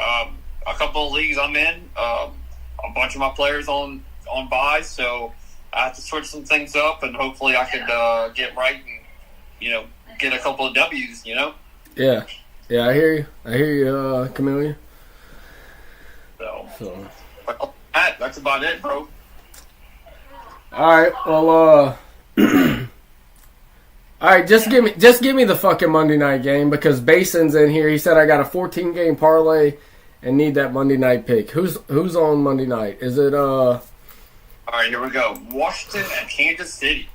A couple of leagues I'm in, a bunch of my players on buys, so I have to switch some things up, and hopefully I could get right and, get a couple of W's, Yeah, I hear you, Camellia. So. Well, that's about it, bro. All right, well, all right, just give me the fucking Monday night game because Bason's in here. He said I got a 14-game parlay and need that Monday night pick. Who's on Monday night? Is it All right, here we go. Washington and Kansas City.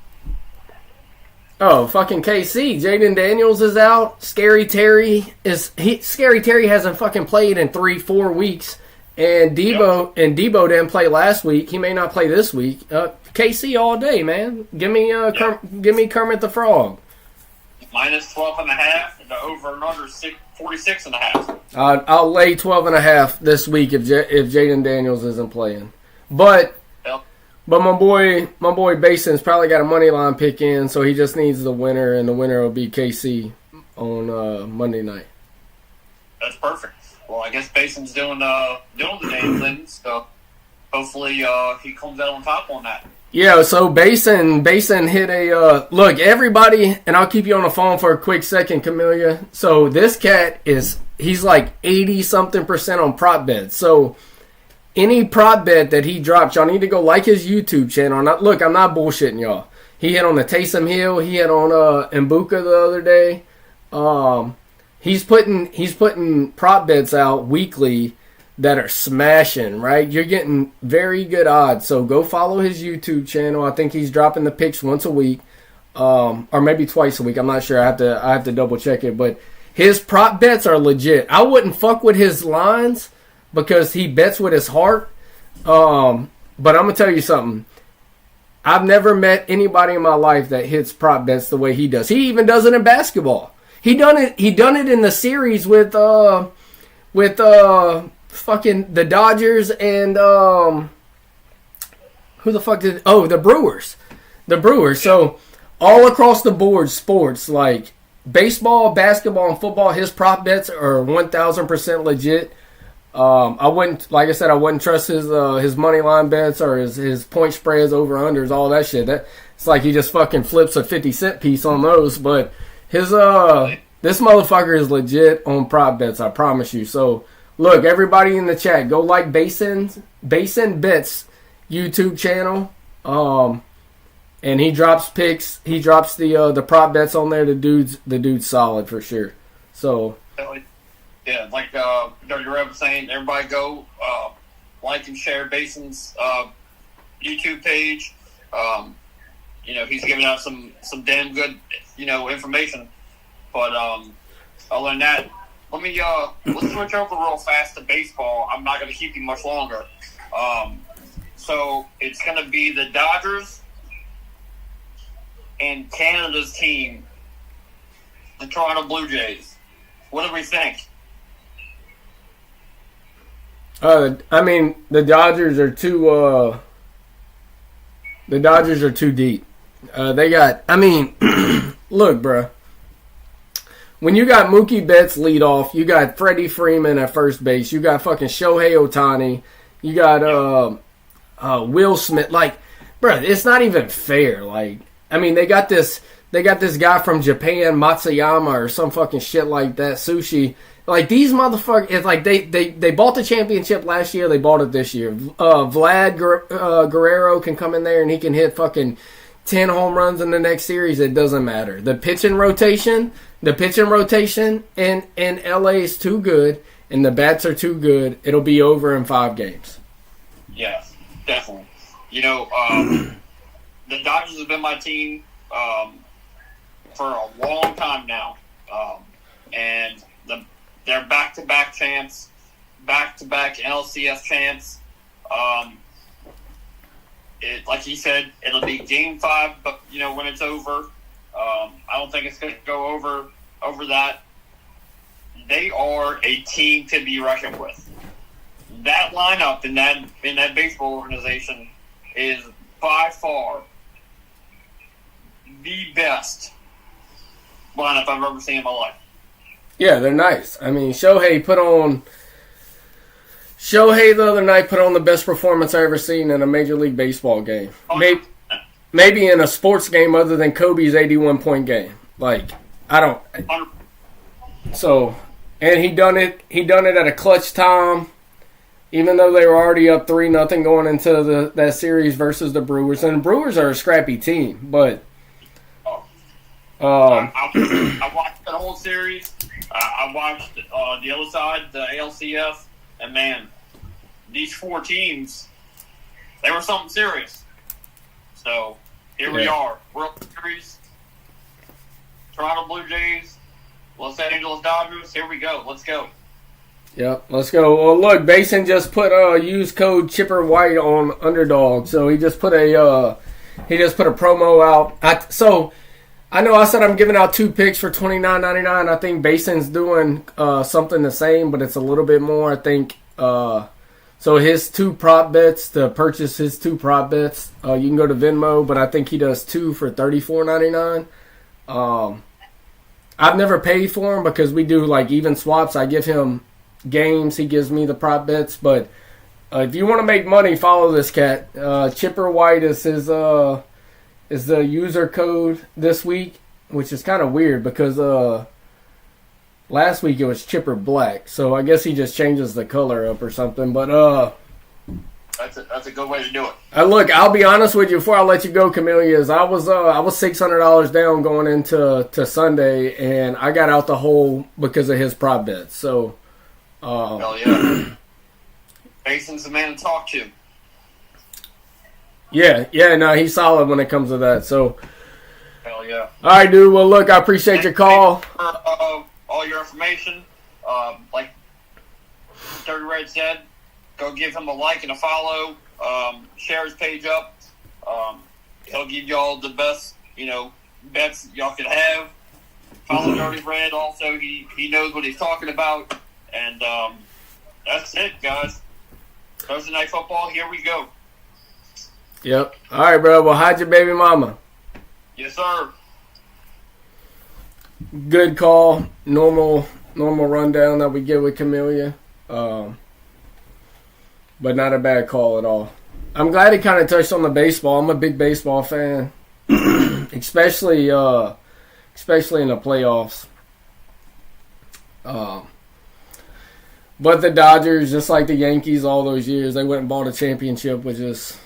Oh, fucking KC. Jaden Daniels is out. Scary Terry hasn't fucking played in 3-4 weeks. And Debo didn't play last week. He may not play this week. KC all day, man. Give me Kermit the Frog. Minus 12.5 and the over and under 46.5. I'll lay 12.5 this week if Jaden Daniels isn't playing. But my boy Bason's probably got a money line pick in, so he just needs the winner, and the winner will be KC on Monday night. That's perfect. Well, I guess Bason's doing the damn thing, so hopefully he comes out on top on that. Yeah, so Bason hit a look, everybody, and I'll keep you on the phone for a quick second, Camellia. So this cat he's like 80-something% on prop bets. So any prop bet that he drops, y'all need to go like his YouTube channel. Look, I'm not bullshitting y'all. He hit on the Taysom Hill, he hit on Mbuka the other day. He's putting prop bets out weekly that are smashing, right? You're getting very good odds. So go follow his YouTube channel. I think he's dropping the picks once a week, or maybe twice a week. I'm not sure. I have to double check it. But his prop bets are legit. I wouldn't fuck with his lines because he bets with his heart. But I'm gonna tell you something. I've never met anybody in my life that hits prop bets the way he does. He even does it in basketball. He done it in the series with fucking the Dodgers and who the fuck the Brewers. The Brewers. So all across the board sports like baseball, basketball, and football, his prop bets are 1,000% legit. I wouldn't, like I said, I wouldn't trust his money line bets or his point spreads, over unders, all that shit. It's like he just fucking flips a 50-cent piece on those. But this motherfucker is legit on prop bets, I promise you. So look, everybody in the chat, go like Basin Bets YouTube channel. And he drops picks. He drops the prop bets on there. The dude's solid for sure. So yeah, like Dirty Red was saying, everybody go like and share Basin's YouTube page. He's giving out some damn good information. But other than that, let's switch over real fast to baseball. I'm not going to keep you much longer. So it's going to be the Dodgers and Canada's team, the Toronto Blue Jays. What do we think? I mean, the Dodgers are too. The Dodgers are too deep. They got. I mean, look, bro. When you got Mookie Betts lead off, you got Freddie Freeman at first base, you got fucking Shohei Ohtani, you got Will Smith. Like, bro, it's not even fair. Like, I mean, they got this guy from Japan, Matsuyama, or some fucking shit like that, Sushi. Like, these motherfuckers, it's like they bought the championship last year, they bought it this year. Vlad Guerrero can come in there and he can hit fucking 10 home runs in the next series. It doesn't matter. The pitching rotation in LA is too good, and the bats are too good. It'll be over in 5 games. Yes, definitely. The Dodgers have been my team for a long time now, and they're back-to-back champs, back-to-back NLCS champs. Like he said, it'll be Game 5, but when it's over, I don't think it's going to go over that. They are a team to be reckoned with. That lineup in that baseball organization is by far the best lineup I've ever seen in my life. Yeah, they're nice. I mean, Shohei the other night put on the best performance I ever seen in a Major League Baseball game. Maybe in a sports game other than Kobe's 81-point game. Like, I don't. So, and he done it at a clutch time, even though they were already up 3-0 going into that series versus the Brewers. And the Brewers are a scrappy team, but. I watched that whole series. I watched the other side, the ALCS, and man, these 4 teams, they were something serious. So here we are, World Series, Toronto Blue Jays, Los Angeles Dodgers. Here we go. Let's go. Yep, let's go. Well, look, Basin just put use code Chipper White on Underdog, so he just put a promo out. So I know I said I'm giving out 2 picks for $29.99. I think Basin's doing something the same, but it's a little bit more. I think so. His 2 prop bets, to purchase his 2 prop bets, you can go to Venmo, but I think he does 2 for $34.99. I've never paid for him because we do like even swaps. I give him games, he gives me the prop bets. But if you want to make money, follow this cat. Chipper White is his is the user code this week, which is kind of weird because last week it was Chipper Black, so I guess he just changes the color up or something. But that's a good way to do it. Look, I'll be honest with you before I let you go, Camellias. I was $600 down going into Sunday, and I got out the hole because of his prop bets. So, hell yeah, Mason's the man to talk to. Yeah, no, he's solid when it comes to that. So, hell yeah. All right, dude. Well, look, I appreciate your call. All your information, like Dirty Red said, go give him a like and a follow. Share his page up. He'll give y'all the best, bets y'all could have. Follow Dirty Red. Also, he knows what he's talking about. And that's it, guys. Thursday Night Football. Here we go. Yep. All right, bro. Well, hide your baby mama. Yes, sir. Good call. Normal rundown that we get with Camellia. but not a bad call at all. I'm glad he kind of touched on the baseball. I'm a big baseball fan, especially in the playoffs. But the Dodgers, just like the Yankees all those years, they went and bought a championship, which is,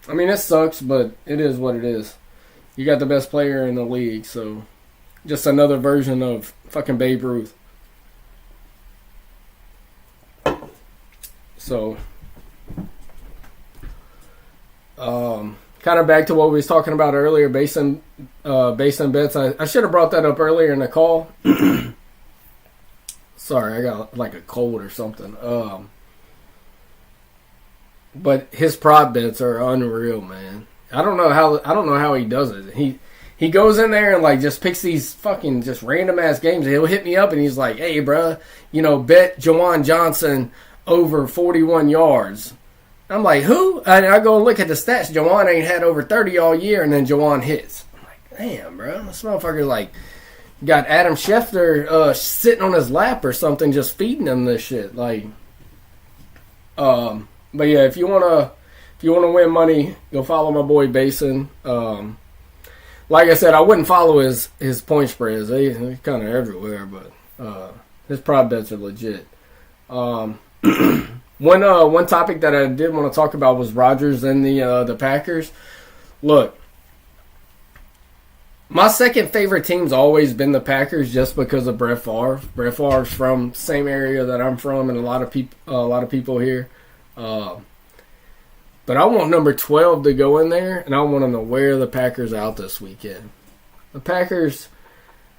I mean, it sucks, but it is what it is. You got the best player in the league, so just another version of fucking Babe Ruth. So, kind of back to what we was talking about earlier, based on bets. I should have brought that up earlier in the call. Sorry, I got like a cold or something. But his prop bets are unreal, man. I don't know how he does it. He goes in there and like just picks these fucking just random ass games. He'll hit me up and he's like, "Hey, bro, bet Juwan Johnson over 41 yards." I'm like, "Who?" And I go look at the stats. Juwan ain't had over 30 all year, and then Juwan hits. I'm like, "Damn, bro, this motherfucker's like." Got Adam Schefter sitting on his lap or something, just feeding him this shit. Like, but yeah, if you wanna win money, go follow my boy Basin. Like I said, I wouldn't follow his point spreads. They're kind of everywhere, but his prop bets are legit. One topic that I did want to talk about was Rodgers and the Packers. Look. My second favorite team's always been the Packers, just because of Brett Favre. Brett Favre's from the same area that I'm from, and a lot of people here. But I want number 12 to go in there, and I want them to wear the Packers out this weekend. The Packers,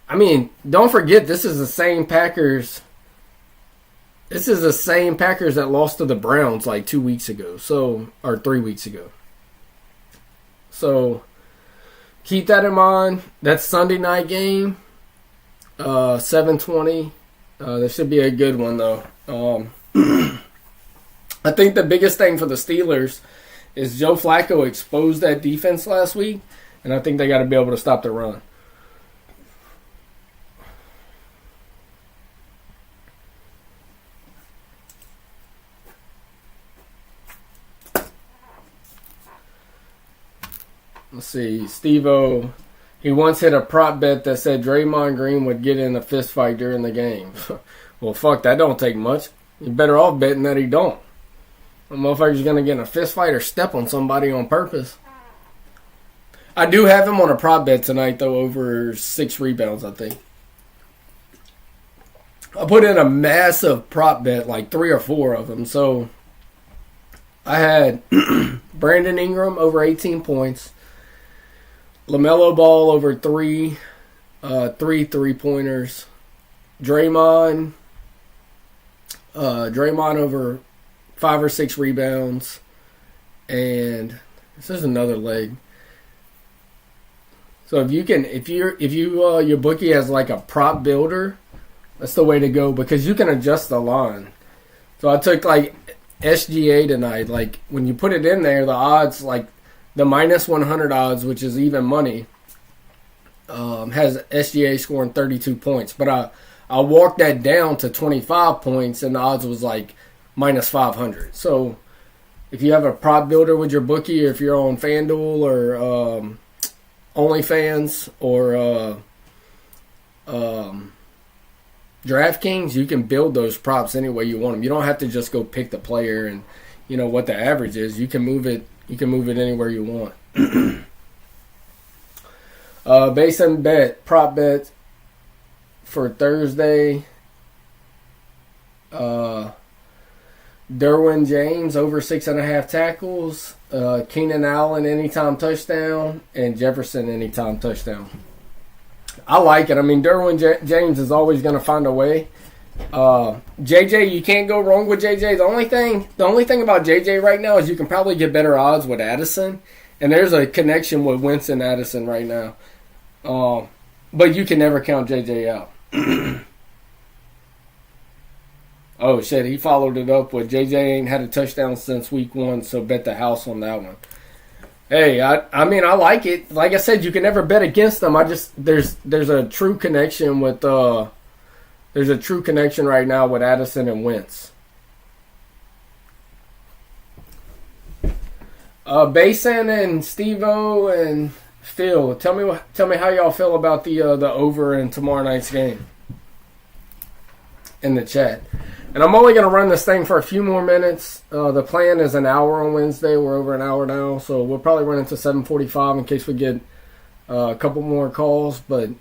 I mean, don't forget, this is the same Packers. This is the same Packers that lost to the Browns like 2 weeks ago, or 3 weeks ago. So keep that in mind. That's Sunday night game, 7:20. This should be a good one, though. I think the biggest thing for the Steelers is Joe Flacco exposed that defense last week, and I think they got to be able to stop the run. Let's see, Steve-O, he once hit a prop bet that said Draymond Green would get in a fist fight during the game. Well, fuck, that don't take much. You're better off betting that he don't. The motherfucker's going to get in a fist fight or step on somebody on purpose. I do have him on a prop bet tonight, though, over 6 rebounds, I think. I put in a massive prop bet, like 3 or 4 of them. So I had Brandon Ingram over 18 points. LaMelo Ball over 3 3-pointers. Draymond over 5 or 6 rebounds. And this is another leg. So if your bookie has like a prop builder, that's the way to go, because you can adjust the line. So I took like SGA tonight. Like when you put it in there, the odds, like the minus 100 odds, which is even money, has SGA scoring 32 points. But I walked that down to 25 points, and the odds was like minus 500. So if you have a prop builder with your bookie, or if you're on FanDuel or OnlyFans or DraftKings, you can build those props any way you want them. You don't have to just go pick the player and what the average is. You can move it. You can move it anywhere you want. Base and bet, prop bet for Thursday. Derwin James over 6.5 tackles. Keenan Allen anytime touchdown, and Jefferson anytime touchdown. I like it. I mean, Derwin James is always going to find a way. JJ, you can't go wrong with JJ. The only thing about JJ right now is you can probably get better odds with Addison, and there's a connection with Wentz and Addison right now. But you can never count JJ out. Oh shit, he followed it up with JJ ain't had a touchdown since week 1, so bet the house on that one. Hey, I mean I like it. Like I said, you can never bet against them. There's a true connection with right now with Addison and Wentz. Basin and Steve-O and Phil, tell me how y'all feel about the over in tomorrow night's game in the chat. And I'm only going to run this thing for a few more minutes. The plan is an hour on Wednesday. We're over an hour now, so we'll probably run into 7:45 in case we get a couple more calls. But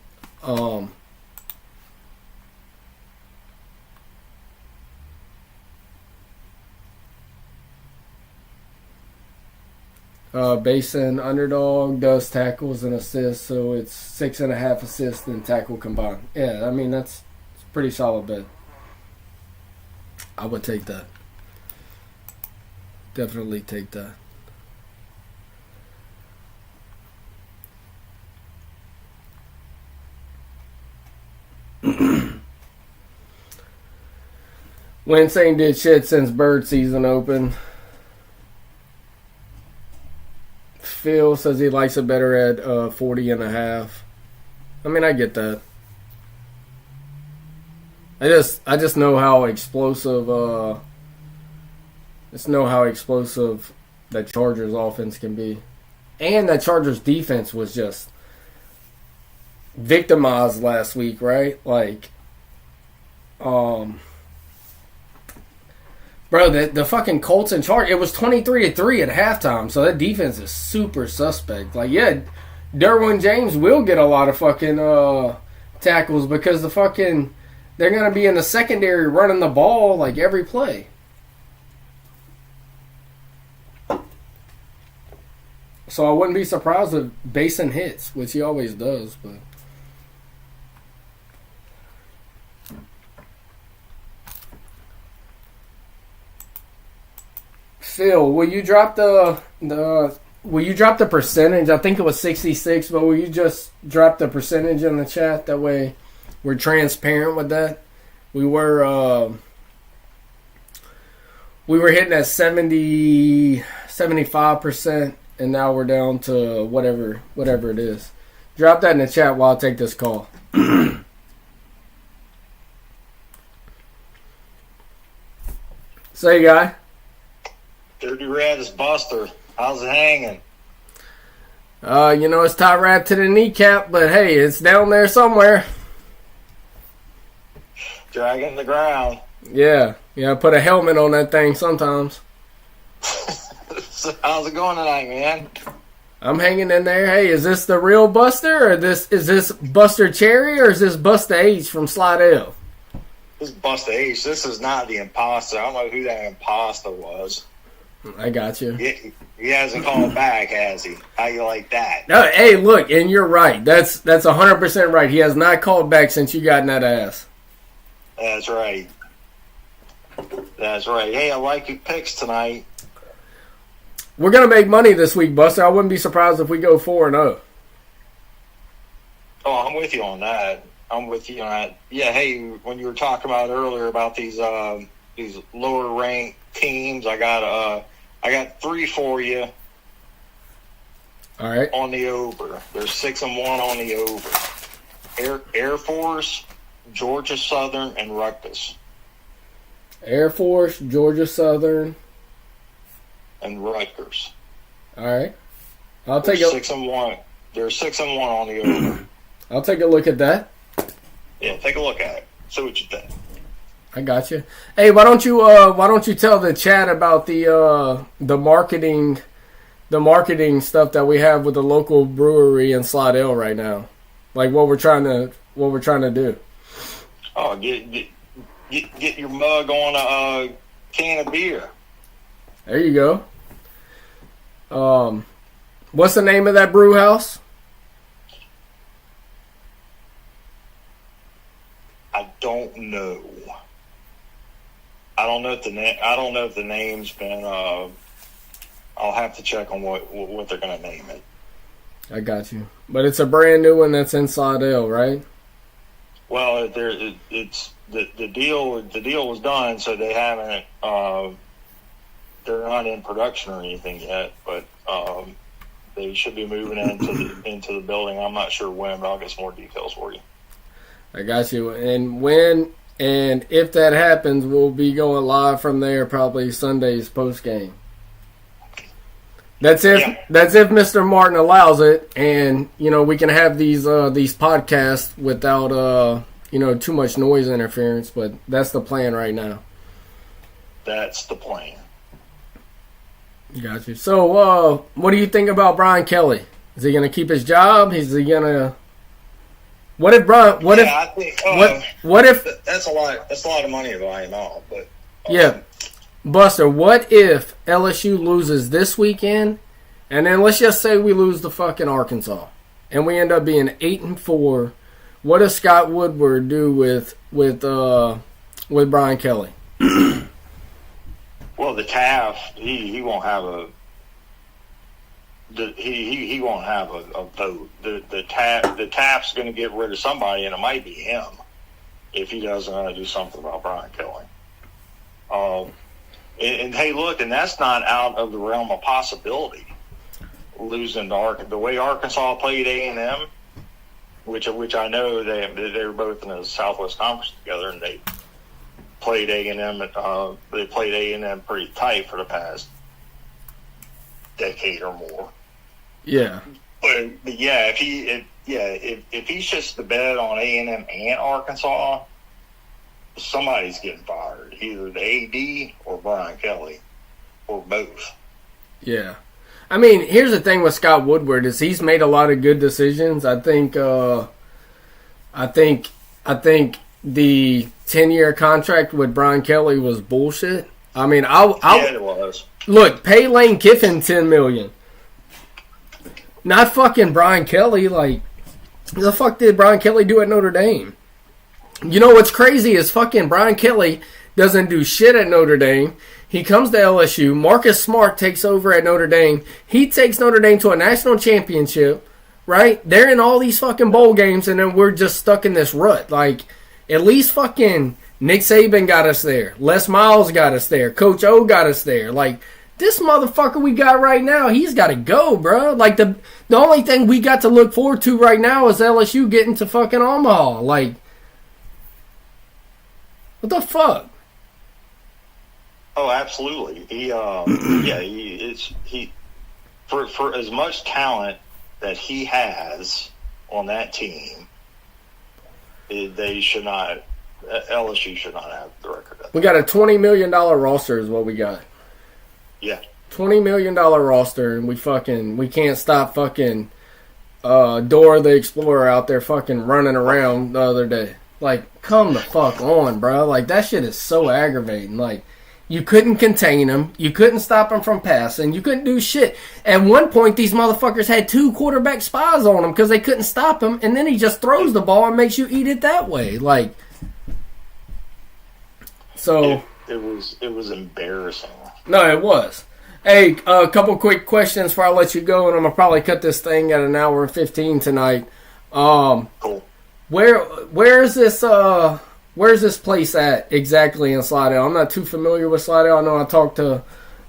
Basin underdog does tackles and assists, so it's 6.5 assists and tackle combined. Yeah, I mean that's a pretty solid bet. I would take that. Definitely take that. Wentz ain't did shit since bird season opened. Phil says he likes it better at 40.5. I mean, I get that. I just know how explosive that Chargers offense can be. And that Chargers defense was just victimized last week, right? Like bro, the fucking Colts and Chargers, it was 23-3 at halftime, so that defense is super suspect. Like, yeah, Derwin James will get a lot of fucking tackles because they're going to be in the secondary running the ball like every play. So I wouldn't be surprised if Basin hits, which he always does, but Phil, will you drop the percentage? I think it was 66, but will you just drop the percentage in the chat? That way we're transparent with that. We were hitting at 75%, and now we're down to whatever it is. Drop that in the chat while I take this call. Say, guy. Dirty Red is Buster. How's it hanging? It's tight wrapped to the kneecap, but hey, it's down there somewhere. Dragging the ground. Yeah, put a helmet on that thing sometimes. So how's it going tonight, man? I'm hanging in there. Hey, is this the real Buster, or is this Buster Cherry, or is this Buster H from Slidell? This is Buster H. This is not the imposter. I don't know who that imposter was. I got you. He hasn't called back, has he? How you like that? No, hey, look, and you're right. That's 100% right. He has not called back since you got in that ass. That's right. That's right. Hey, I like your picks tonight. We're going to make money this week, Buster. I wouldn't be surprised if we go 4-0. Oh, I'm with you on that. Yeah, hey, when you were talking about earlier about these lower ranked teams, I got 3 for you. All right. On the over. There's 6-1 on the over. Air Force, Georgia Southern, and Rutgers. Air Force, Georgia Southern, and Rutgers. All right. I'll take 6-1. There's 6-1 on the over. I'll take a look at that. Yeah, take a look at it. See what you think. I got you. Hey, why don't you tell the chat about the marketing stuff that we have with the local brewery in Slidell right now, like what we're trying to do. Oh, get your mug on a can of beer. There you go. What's the name of that brew house? I don't know. I don't know if the name's been. I'll have to check on what they're going to name it. I got you, but it's a brand new one that's in Slidell, right? Well, it's the deal. The deal was done, so they haven't. They're not in production or anything yet, but they should be moving into the building. I'm not sure when, but I'll get some more details for you. I got you. And when and if that happens, we'll be going live from there probably Sunday's post game. That's if Mr. Martin allows it, and we can have these podcasts without too much noise interference. But that's the plan right now. That's the plan. Got you. So, what do you think about Brian Kelly? Is he going to keep his job? Is he going to? What if Brian? What if? That's a lot. That's a lot of money to buy him out. But yeah, Buster. What if LSU loses this weekend, and then let's just say we lose to fucking Arkansas, and we end up being 8-4? What does Scott Woodward do with Brian Kelly? Well, the TAF, he won't have a. He won't have a vote. The TAF's going to get rid of somebody, and it might be him if he doesn't do something about Brian Kelly. And hey, look, and that's not out of the realm of possibility. Losing to the way Arkansas played A&M, which I know they were both in the Southwest Conference together, and they played A&M. They played A&M pretty tight for the past decade or more. Yeah. But yeah, if he's just the bet on A&M and Arkansas, somebody's getting fired. Either the AD or Brian Kelly, or both. Yeah. I mean, here's the thing with Scott Woodward is he's made a lot of good decisions. I think the 10-year contract with Brian Kelly was bullshit. I mean, it was. Look, pay Lane Kiffin $10 million. Not fucking Brian Kelly. Like, the fuck did Brian Kelly do at Notre Dame? You know what's crazy is fucking Brian Kelly doesn't do shit at Notre Dame. He comes to LSU. Marcus Smart takes over at Notre Dame. He takes Notre Dame to a national championship, right? They're in all these fucking bowl games, and then we're just stuck in this rut. Like, at least fucking Nick Saban got us there. Les Miles got us there. Coach O got us there. Like, this motherfucker we got right now, he's got to go, bro. Like, the only thing we got to look forward to right now is LSU getting to fucking Omaha. Like, what the fuck? Oh, absolutely. For as much talent that he has on that team, they should not. LSU should not have the record. We got a $20 million roster is what we got. Yeah. $20 million roster, and we can't stop fucking Dora the Explorer out there fucking running around the other day. Like, come the fuck on, bro. Like, that shit is so aggravating. Like, you couldn't contain him. You couldn't stop him from passing. You couldn't do shit. At one point, these motherfuckers had 2 quarterback spies on him because they couldn't stop him, and then he just throws the ball and makes you eat it that way. Like, so it was embarrassing. No, it was. Hey, a couple quick questions before I let you go, and I'm gonna probably cut this thing at an hour and 15 tonight. Cool. Where's this place at exactly in Slidell? I'm not too familiar with Slidell. I know I talked to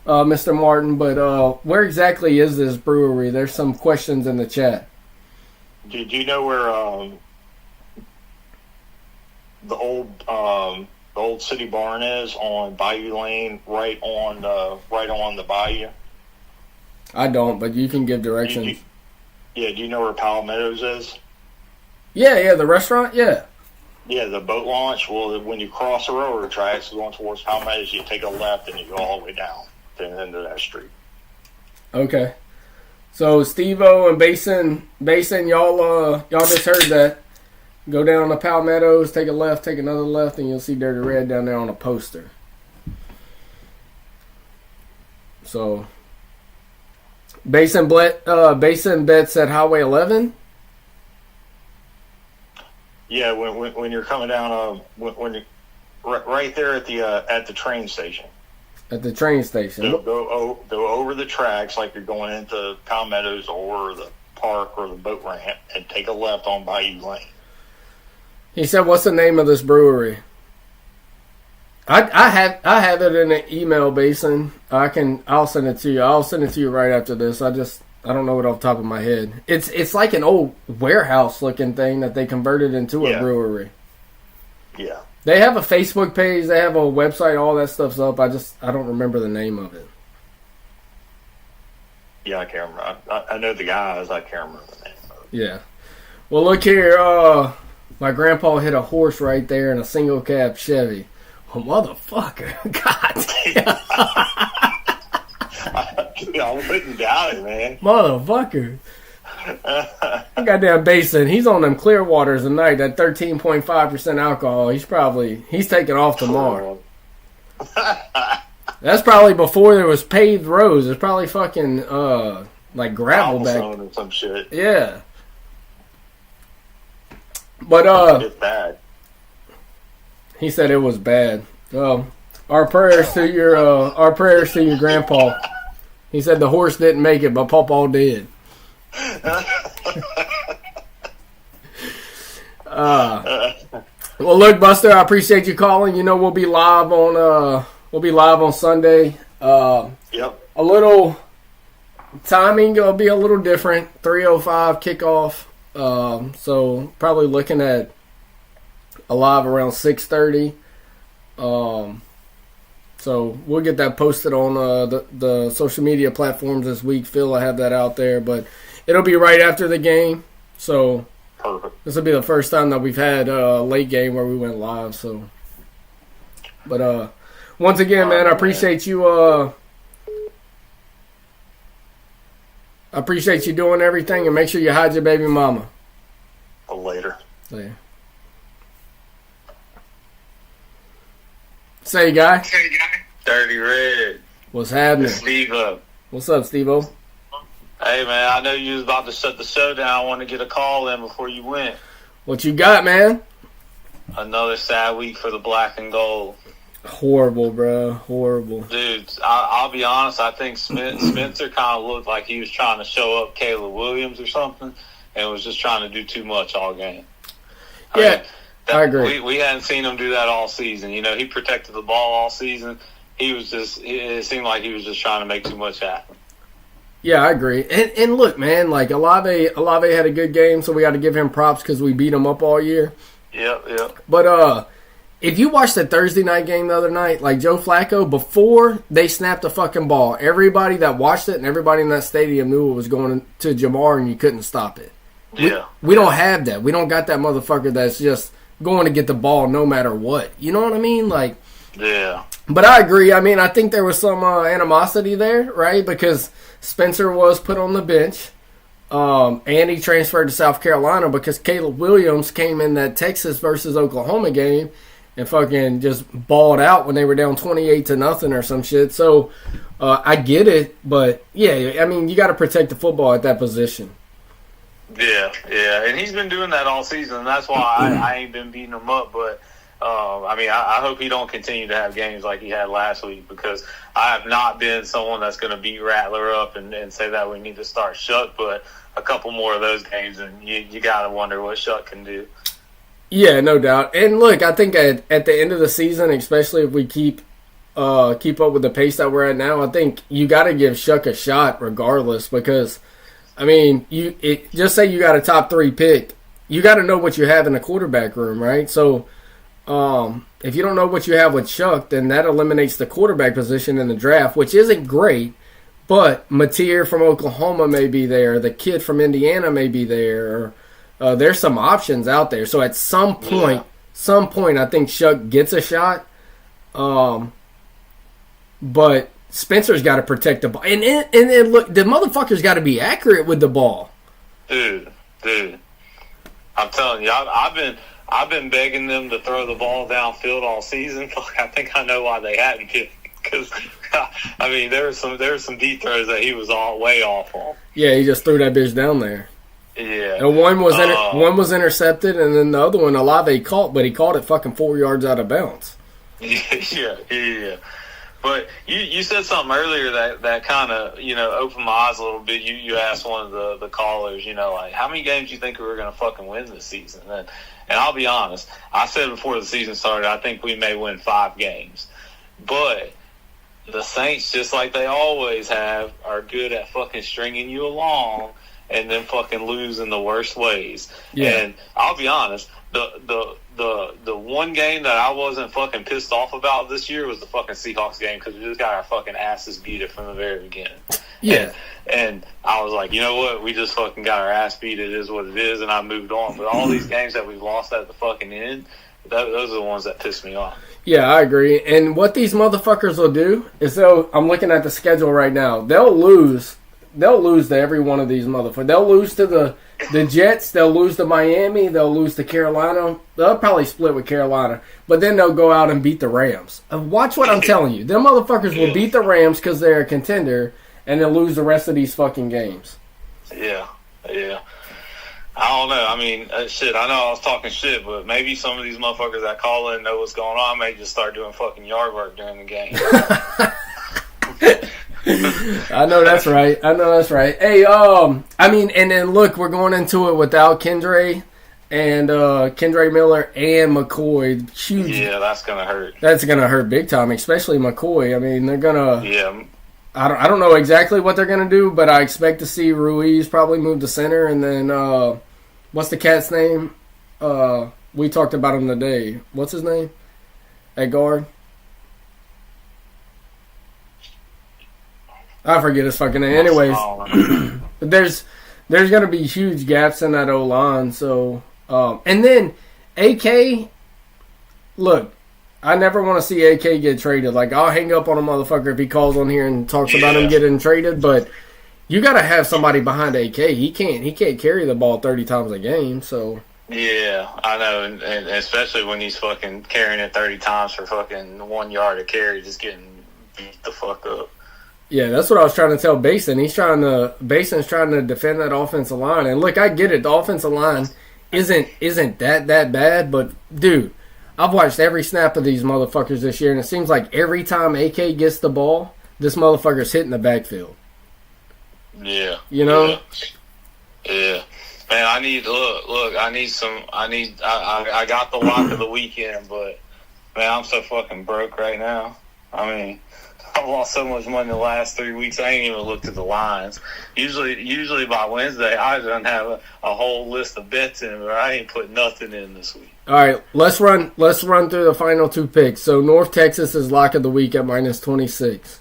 Mr. Martin, but where exactly is this brewery? There's some questions in the chat. Did you know where the old city barn is on Bayou Lane, right on the bayou? I don't, but you can give directions. Do you know where Palmettos is? Yeah, the restaurant, yeah. Yeah, the boat launch. Well, when you cross the railroad tracks going towards Palmettos, you take a left and you go all the way down to the end of that street. Okay. So Steve-O and Basin, y'all just heard that. Go down to Palmettos, take a left, take another left, and you'll see Dirty Red down there on a poster. So, Basin Bet said Highway 11. Yeah, when you're coming down, when you right there at the train station. At the train station. Go over the tracks like you're going into Palmettos or the park or the boat ramp, and take a left on Bayou Lane. He said, "What's the name of this brewery?" I have it in an email, Basin. I'll send it to you. I'll send it to you right after this. I don't know it off the top of my head. It's like an old warehouse looking thing that they converted into a brewery. Yeah. They have a Facebook page. They have a website. All that stuff's up. I don't remember the name of it. Yeah, I can't remember. I know the guys. I can't remember the name. Yeah. Well, look here. My grandpa hit a horse right there in a single cab Chevy. Oh, motherfucker. God damn. I wouldn't doubt it, man. Motherfucker. That goddamn basin. He's on them clear waters tonight. That 13.5% alcohol. He's taking off tomorrow. That's probably before there was paved roads. It's probably fucking like gravel back or some shit. Yeah. But It's bad. he said it was bad. Our prayers to your grandpa. He said the horse didn't make it, but Pawpaw did. Well, look, Buster, I appreciate you calling. You know we'll be live on Sunday. Yep. A little timing will be a little different. 3:05 kickoff. So probably looking at a live around 6:30. So we'll get that posted on the social media platforms this week. Phil, I have that out there, but it'll be right after the game. So Perfect. this will be the first time that we've had a late game where we went live. So, but once again, man, I appreciate you. I appreciate you doing everything, and make sure you hide your baby mama. Later. Later. Say, guy. Dirty Red. What's happening? Steve-O. What's up, Steve-O? Hey, man, I know you was about to shut the show down. I want to get a call in before you went. What you got, man? Another sad week for the black and gold. Horrible, bro. Horrible. Dude, I'll be honest. I think Spencer kind of looked like he was trying to show up Caleb Williams or something and was just trying to do too much all game. I agree. We hadn't seen him do that all season. You know, he protected the ball all season. It seemed like he was just trying to make too much happen. Yeah, I agree. And look, man, like Olave had a good game, so we got to give him props because we beat him up all year. Yep. But if you watched the Thursday night game the other night, like Joe Flacco, before they snapped the fucking ball, everybody that watched it and everybody in that stadium knew it was going to Jamar and you couldn't stop it. We don't have that. We don't got that motherfucker that's just going to get the ball no matter what. You know what I mean? Like, yeah. But I agree. I mean, I think there was some animosity there, right? Because Spencer was put on the bench, and he transferred to South Carolina because Caleb Williams came in that Texas versus Oklahoma game and fucking just balled out when they were down 28-0 or some shit. So I get it, but yeah, I mean, you got to protect the football at that position. Yeah, and he's been doing that all season, and that's why I ain't been beating him up. But I mean, I hope he don't continue to have games like he had last week because I have not been someone that's going to beat Rattler up and say that we need to start Shuck. But a couple more of those games, and you got to wonder what Shuck can do. Yeah, no doubt. And look, I think at the end of the season, especially if we keep up with the pace that we're at now, I think you got to give Shuck a shot regardless because. I mean, just say you got a top 3 pick. You got to know what you have in the quarterback room, right? So, if you don't know what you have with Chuck, then that eliminates the quarterback position in the draft, which isn't great. But Mateer from Oklahoma may be there. The kid from Indiana may be there. There's some options out there. So at some point, I think Chuck gets a shot. But Spencer's got to protect the ball. And look, the motherfucker's got to be accurate with the ball. Dude. I'm telling you, I've been begging them to throw the ball downfield all season. I think I know why they hadn't because I mean there were some deep throws that he was way off on. Yeah, he just threw that bitch down there. Yeah. And one was intercepted, and then the other one Olave caught, but he caught it fucking 4 yards out of bounds. Yeah. But you said something earlier that kind of, opened my eyes a little bit. You asked one of the callers, like, how many games do you think we were going to fucking win this season? And I'll be honest, I said before the season started, I think we may win 5 games. But the Saints, just like they always have, are good at fucking stringing you along and then fucking lose in the worst ways. Yeah. And I'll be honest, the one game that I wasn't fucking pissed off about this year was the fucking Seahawks game because we just got our fucking asses beat it from the very beginning. Yeah. And I was like, you know what? We just fucking got our ass beat. It is what it is, and I moved on. But all these games that we've lost at the fucking end, those are the ones that piss me off. Yeah, I agree. And what these motherfuckers will do is I'm looking at the schedule right now. They'll lose to every one of these motherfuckers. They'll lose to the Jets. They'll lose to Miami. They'll lose to Carolina. They'll probably split with Carolina. But then they'll go out and beat the Rams. Watch what I'm telling you. Them motherfuckers will beat the Rams because they're a contender, and they'll lose the rest of these fucking games. Yeah. I don't know. I mean, shit, I know I was talking shit, but maybe some of these motherfuckers that call in know what's going on. May just start doing fucking yard work during the game. I know that's right. Hey, I mean, and then look, we're going into it without Kendre and Kendre Miller and McCoy. Huge. Yeah, that's gonna hurt. That's gonna hurt big time, especially McCoy. I mean, they're gonna. Yeah. I don't know exactly what they're gonna do, but I expect to see Ruiz probably move to center, and then what's the cat's name? We talked about him today. What's his name? At guard. I forget his fucking name. Anyways, there's gonna be huge gaps in that O line. So, and then AK. Look, I never want to see AK get traded. Like, I'll hang up on a motherfucker if he calls on here and talks about him getting traded. But you got to have somebody behind AK. He can't carry the ball 30 times a game. So. Yeah, I know, and especially when he's fucking carrying it 30 times for fucking 1 yard of carry, just getting beat the fuck up. Yeah, that's what I was trying to tell Basin. Bason's trying to defend that offensive line. And look, I get it. The offensive line isn't that bad, but dude, I've watched every snap of these motherfuckers this year, and it seems like every time AK gets the ball, this motherfucker's hitting the backfield. Yeah. You know? Yeah. Man, I got the lock of the weekend, but man, I'm so fucking broke right now. I mean, I've lost so much money the last 3 weeks. I ain't even looked at the lines. Usually by Wednesday, I done have a whole list of bets in, but I ain't put nothing in this week. All right, let's run through the final two picks. So North Texas is lock of the week at -26.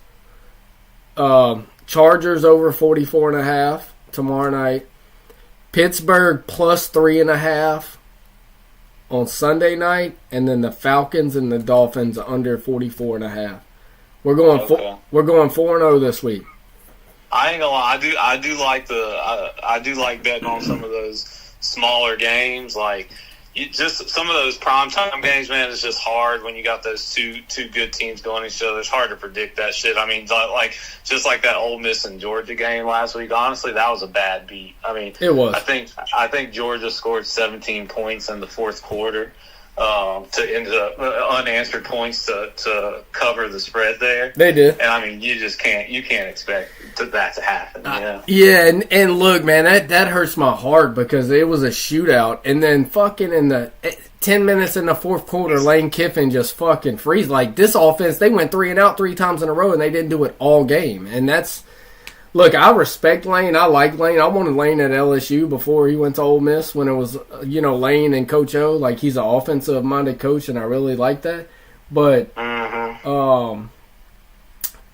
Chargers over 44.5 tomorrow night. Pittsburgh +3.5 on Sunday night, and then the Falcons and the Dolphins under 44.5. We're going 4-0 this week. I ain't gonna lie. I do like betting on some of those smaller games. Like, just some of those primetime games, man. It's just hard when you got those two good teams going each other. It's hard to predict that shit. I mean, like that Ole Miss and Georgia game last week. Honestly, that was a bad beat. I mean, it was. I think Georgia scored 17 points in the fourth quarter. To end up unanswered points to cover the spread there. They did. And I mean, you can't expect that to happen. Yeah, and look, man, that hurts my heart because it was a shootout, and then fucking in the 10 minutes in the fourth quarter, Lane Kiffin just fucking freeze. Like, this offense, they went 3 and out 3 times in a row, and they didn't do it all game. And that's, look, I respect Lane. I like Lane. I wanted Lane at LSU before he went to Ole Miss when it was, Lane and Coach O. Like, he's an offensive-minded coach, and I really like that. But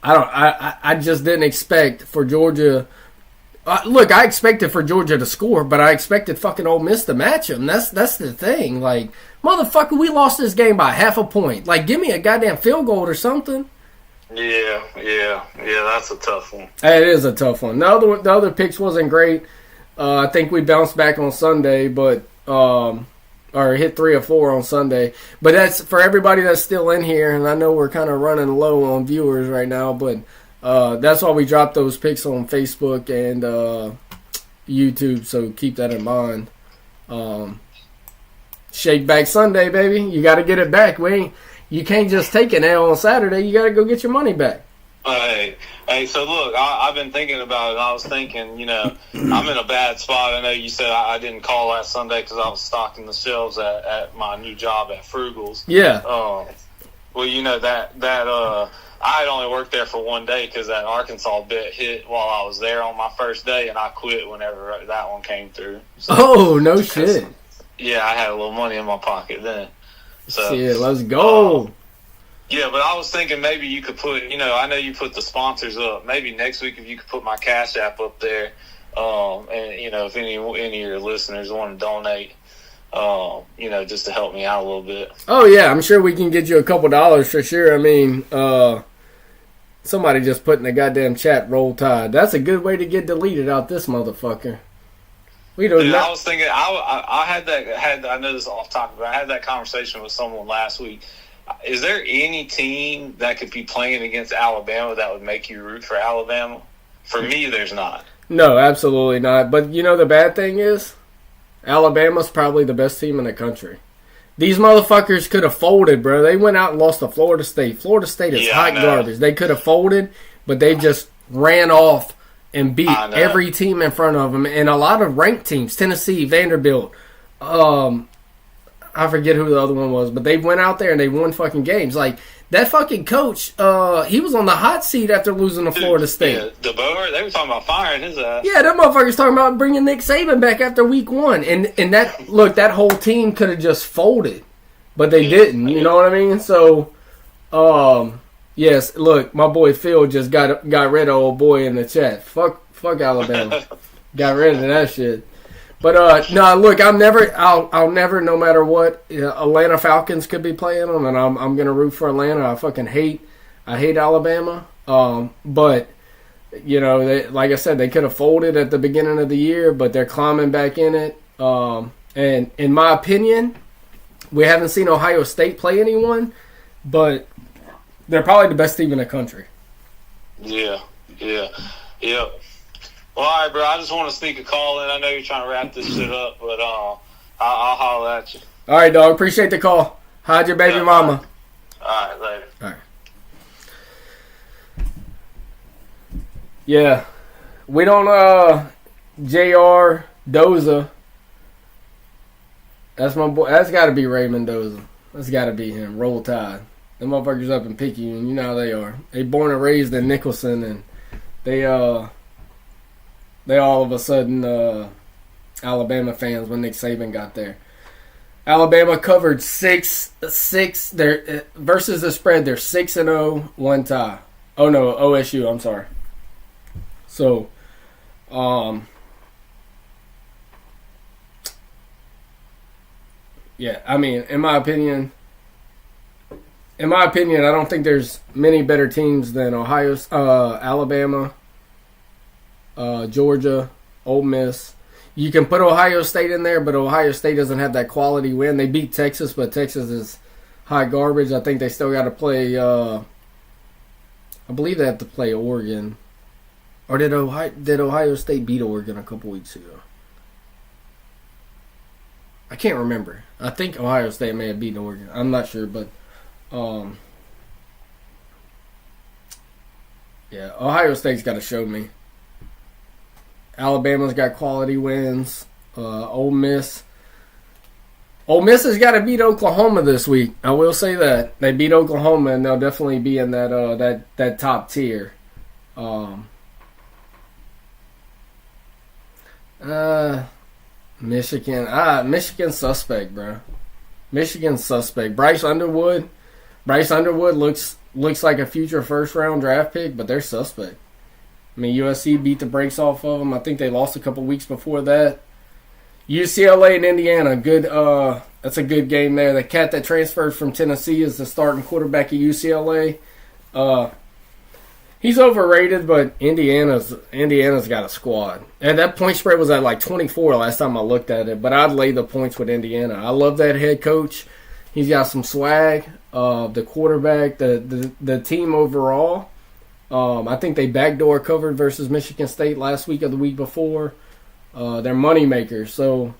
I just didn't expect for Georgia. Look, I expected for Georgia to score, but I expected fucking Ole Miss to match them. That's the thing. Like, motherfucker, we lost this game by half a point. Like, give me a goddamn field goal or something. Yeah, that's a tough one. It is a tough one. The other picks wasn't great. I think we bounced back on Sunday, but or hit 3 or 4 on Sunday. But that's for everybody that's still in here, and I know we're kind of running low on viewers right now, but that's why we dropped those picks on Facebook and YouTube, so keep that in mind. Shake back Sunday, baby. You got to get it back. You can't just take an L on Saturday. You got to go get your money back. Hey, so look, I've been thinking about it. I was thinking, I'm in a bad spot. I know you said I didn't call last Sunday because I was stocking the shelves at my new job at Frugal's. Yeah. Well, that I had only worked there for 1 day because that Arkansas bet hit while I was there on my first day, and I quit whenever that one came through. So, no shit. Yeah, I had a little money in my pocket then. So, shit, let's go. Yeah, but I was thinking maybe you could put, I know you put the sponsors up. Maybe next week if you could put my Cash App up there, and if any of your listeners want to donate, just to help me out a little bit. Oh yeah, I'm sure we can get you a couple dollars for sure. I mean, somebody just put in the goddamn chat "Roll Tide." That's a good way to get deleted out this motherfucker. We don't. Dude, I was thinking, I know this is off topic, but I had that conversation with someone last week. Is there any team that could be playing against Alabama that would make you root for Alabama? For me, there's not. No, absolutely not. But the bad thing is, Alabama's probably the best team in the country. These motherfuckers could have folded, bro. They went out and lost to Florida State. Florida State is hot garbage. They could have folded, but they just ran off and beat every team in front of them. And a lot of ranked teams, Tennessee, Vanderbilt, I forget who the other one was, but they went out there and they won fucking games. Like, that fucking coach, he was on the hot seat after losing to Florida State. Yeah, DeBoer, they were talking about firing his ass. Yeah, that motherfucker's talking about bringing Nick Saban back after week 1. And that whole team could have just folded, but they didn't. You know what I mean? So, yes, look, my boy Phil just got rid of old boy in the chat. Fuck Alabama. Got rid of that shit. But no, look, I'll never, no matter what, Atlanta Falcons could be playing them, and I'm gonna root for Atlanta. I hate Alabama. But like I said, they could have folded at the beginning of the year, but they're climbing back in it. And in my opinion, we haven't seen Ohio State play anyone, but they're probably the best team in the country. Yeah. Well, all right, bro. I just want to sneak a call in. I know you're trying to wrap this shit up, but I'll holler at you. All right, dog. Appreciate the call. Hide your baby mama. All right, later. All right. Yeah. We don't, J.R. Doza. That's my boy. That's got to be Raymond Doza. That's got to be him. Roll Tide. Them motherfuckers up in Picayune. You know how they are. They born and raised in Nicholson, and they all of a sudden Alabama fans when Nick Saban got there. Alabama covered 6-6. They're versus the spread. They're 6-0, one tie. Oh no, OSU. I'm sorry. So, yeah. I mean, in my opinion, I don't think there's many better teams than Alabama. Georgia, Ole Miss. You can put Ohio State in there, but Ohio State doesn't have that quality win. They beat Texas, but Texas is hot garbage. I think they still got to play. I believe they have to play Oregon. Or did Ohio State beat Oregon a couple weeks ago? I can't remember. I think Ohio State may have beaten Oregon. I'm not sure, but yeah, Ohio State's got to show me. Alabama's got quality wins. Ole Miss has got to beat Oklahoma this week. I will say that they beat Oklahoma, and they'll definitely be in that top tier. Michigan suspect, bro. Michigan suspect. Bryce Underwood looks like a future first round draft pick, but they're suspect. I mean, USC beat the brakes off of them. I think they lost a couple weeks before that. UCLA and Indiana, good. That's a good game there. The cat that transferred from Tennessee is the starting quarterback at UCLA. He's overrated, but Indiana's got a squad. And that point spread was at like 24 last time I looked at it. But I'd lay the points with Indiana. I love that head coach. He's got some swag. The quarterback, the team overall. I think they backdoor covered versus Michigan State last week or the week before. They're money makers. So,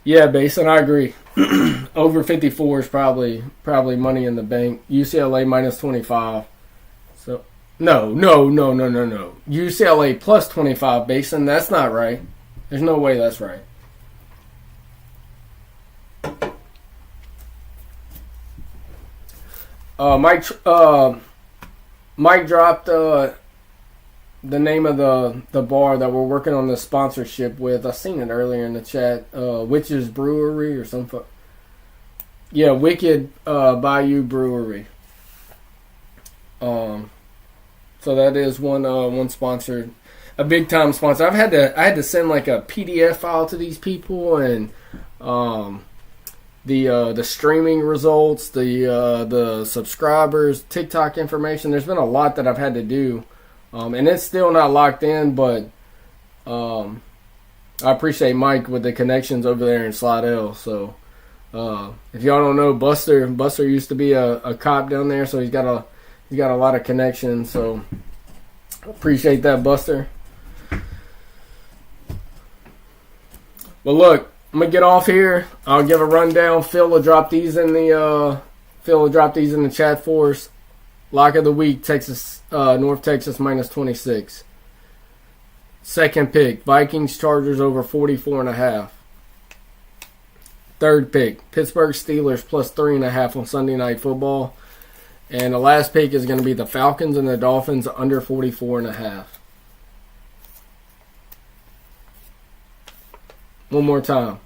yeah, Basin, I agree. Over 54 is probably money in the bank. UCLA minus 25. So, no. UCLA plus 25, Basin. That's not right. There's no way that's right. Mike dropped the name of the bar that we're working on the sponsorship with. I seen it earlier in the chat. Witch's Brewery or something. Yeah, Wicked Bayou Brewery. So that is one sponsor, a big time sponsor. I had to send like a PDF file to these people, and the streaming results, the subscribers, TikTok information. There's been a lot that I've had to do, and it's still not locked in. But I appreciate Mike with the connections over there in Slidell. So if y'all don't know, Buster used to be a cop down there, so he's got a lot of connections. So appreciate that, Buster. But look, I'm gonna get off here. I'll give a rundown. Phil will drop these in the chat for us. Lock of the week: Texas, North Texas minus 26. Second pick: Vikings Chargers over 44.5. Third pick: Pittsburgh Steelers plus 3.5 on Sunday Night Football. And the last pick is going to be the Falcons and the Dolphins under 44.5. One more time.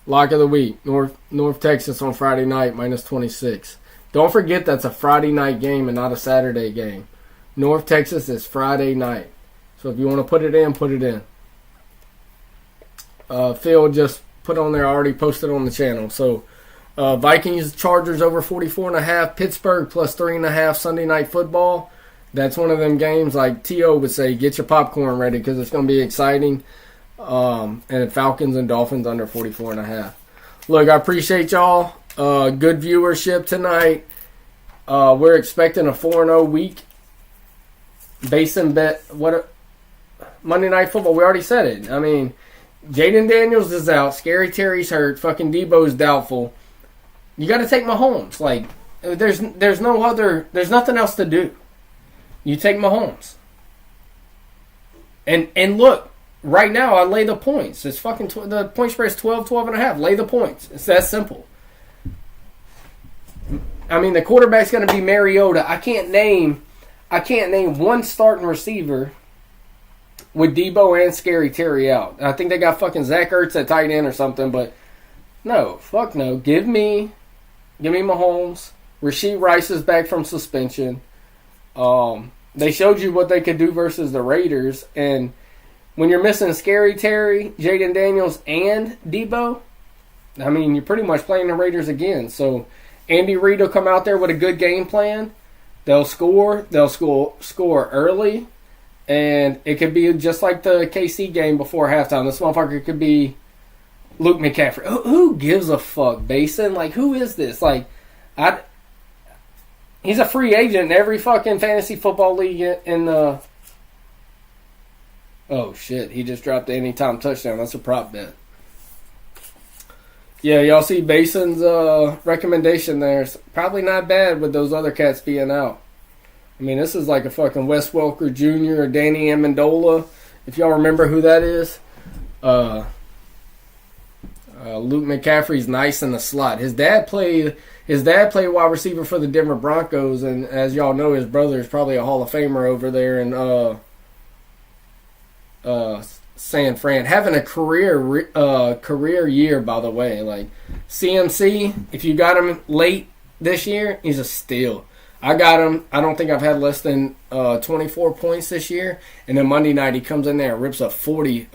Lock of the week. North Texas on Friday night, minus 26. Don't forget that's a Friday night game and not a Saturday game. North Texas is Friday night. So if you want to put it in, put it in. Phil just put on there, already posted on the channel. So Vikings Chargers over 44.5. Pittsburgh plus 3.5 Sunday Night Football. That's one of them games, like T.O. would say, get your popcorn ready because it's going to be exciting. And Falcons and Dolphins under 44.5. Look, I appreciate y'all. Good viewership tonight. We're expecting a 4-0 week. Basin bet. Monday Night Football, we already said it. I mean, Jaden Daniels is out. Scary Terry's hurt. Fucking Debo's doubtful. You got to take Mahomes. Like, there's nothing else to do. You take Mahomes. And look, right now I lay the points. It's fucking the point spread is 12.5. Lay the points. It's that simple. I mean, the quarterback's going to be Mariota. I can't name one starting receiver with Debo and Scary Terry out. I think they got fucking Zach Ertz at tight end or something, but no, fuck no. Give me Mahomes. Rashee Rice is back from suspension. They showed you what they could do versus the Raiders, and when you're missing Scary Terry, Jaden Daniels, and Debo, I mean, you're pretty much playing the Raiders again. So Andy Reid will come out there with a good game plan. They'll score early, and it could be just like the KC game before halftime. This motherfucker could be Luke McCaffrey. Who gives a fuck, Basin? Like, who is this? Like, he's a free agent in every fucking fantasy football league in the... Oh, shit. He just dropped the anytime touchdown. That's a prop bet. Yeah, y'all see Bason's recommendation there. It's probably not bad with those other cats being out. I mean, this is like a fucking Wes Welker Jr. or Danny Amendola, if y'all remember who that is. Luke McCaffrey's nice in the slot. His dad played wide receiver for the Denver Broncos, and as y'all know, his brother is probably a Hall of Famer over there in San Fran. Having a career year, by the way. Like, CMC, if you got him late this year, he's a steal. I got him. I don't think I've had less than 24 points this year. And then Monday night he comes in there and rips a 40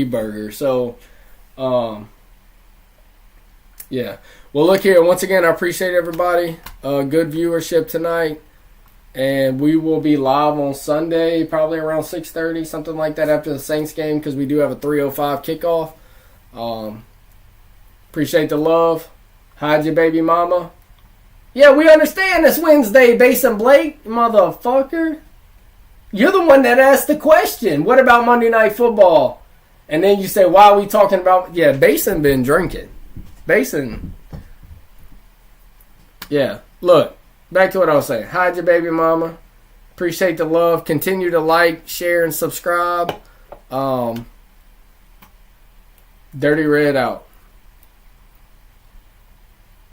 burger. So, yeah. Well, look here. Once again, I appreciate everybody. Good viewership tonight. And we will be live on Sunday, probably around 6:30, something like that, after the Saints game, because we do have a 3:05 kickoff. Appreciate the love. Hide your baby mama. Yeah, we understand it's Wednesday, Basin Blake, motherfucker. You're the one that asked the question. What about Monday Night Football? And then you say, why are we talking about... Yeah, Basin been drinking. Basin. Yeah, look. Back to what I was saying. Hide your baby mama. Appreciate the love. Continue to like, share, and subscribe. Dirty Red out.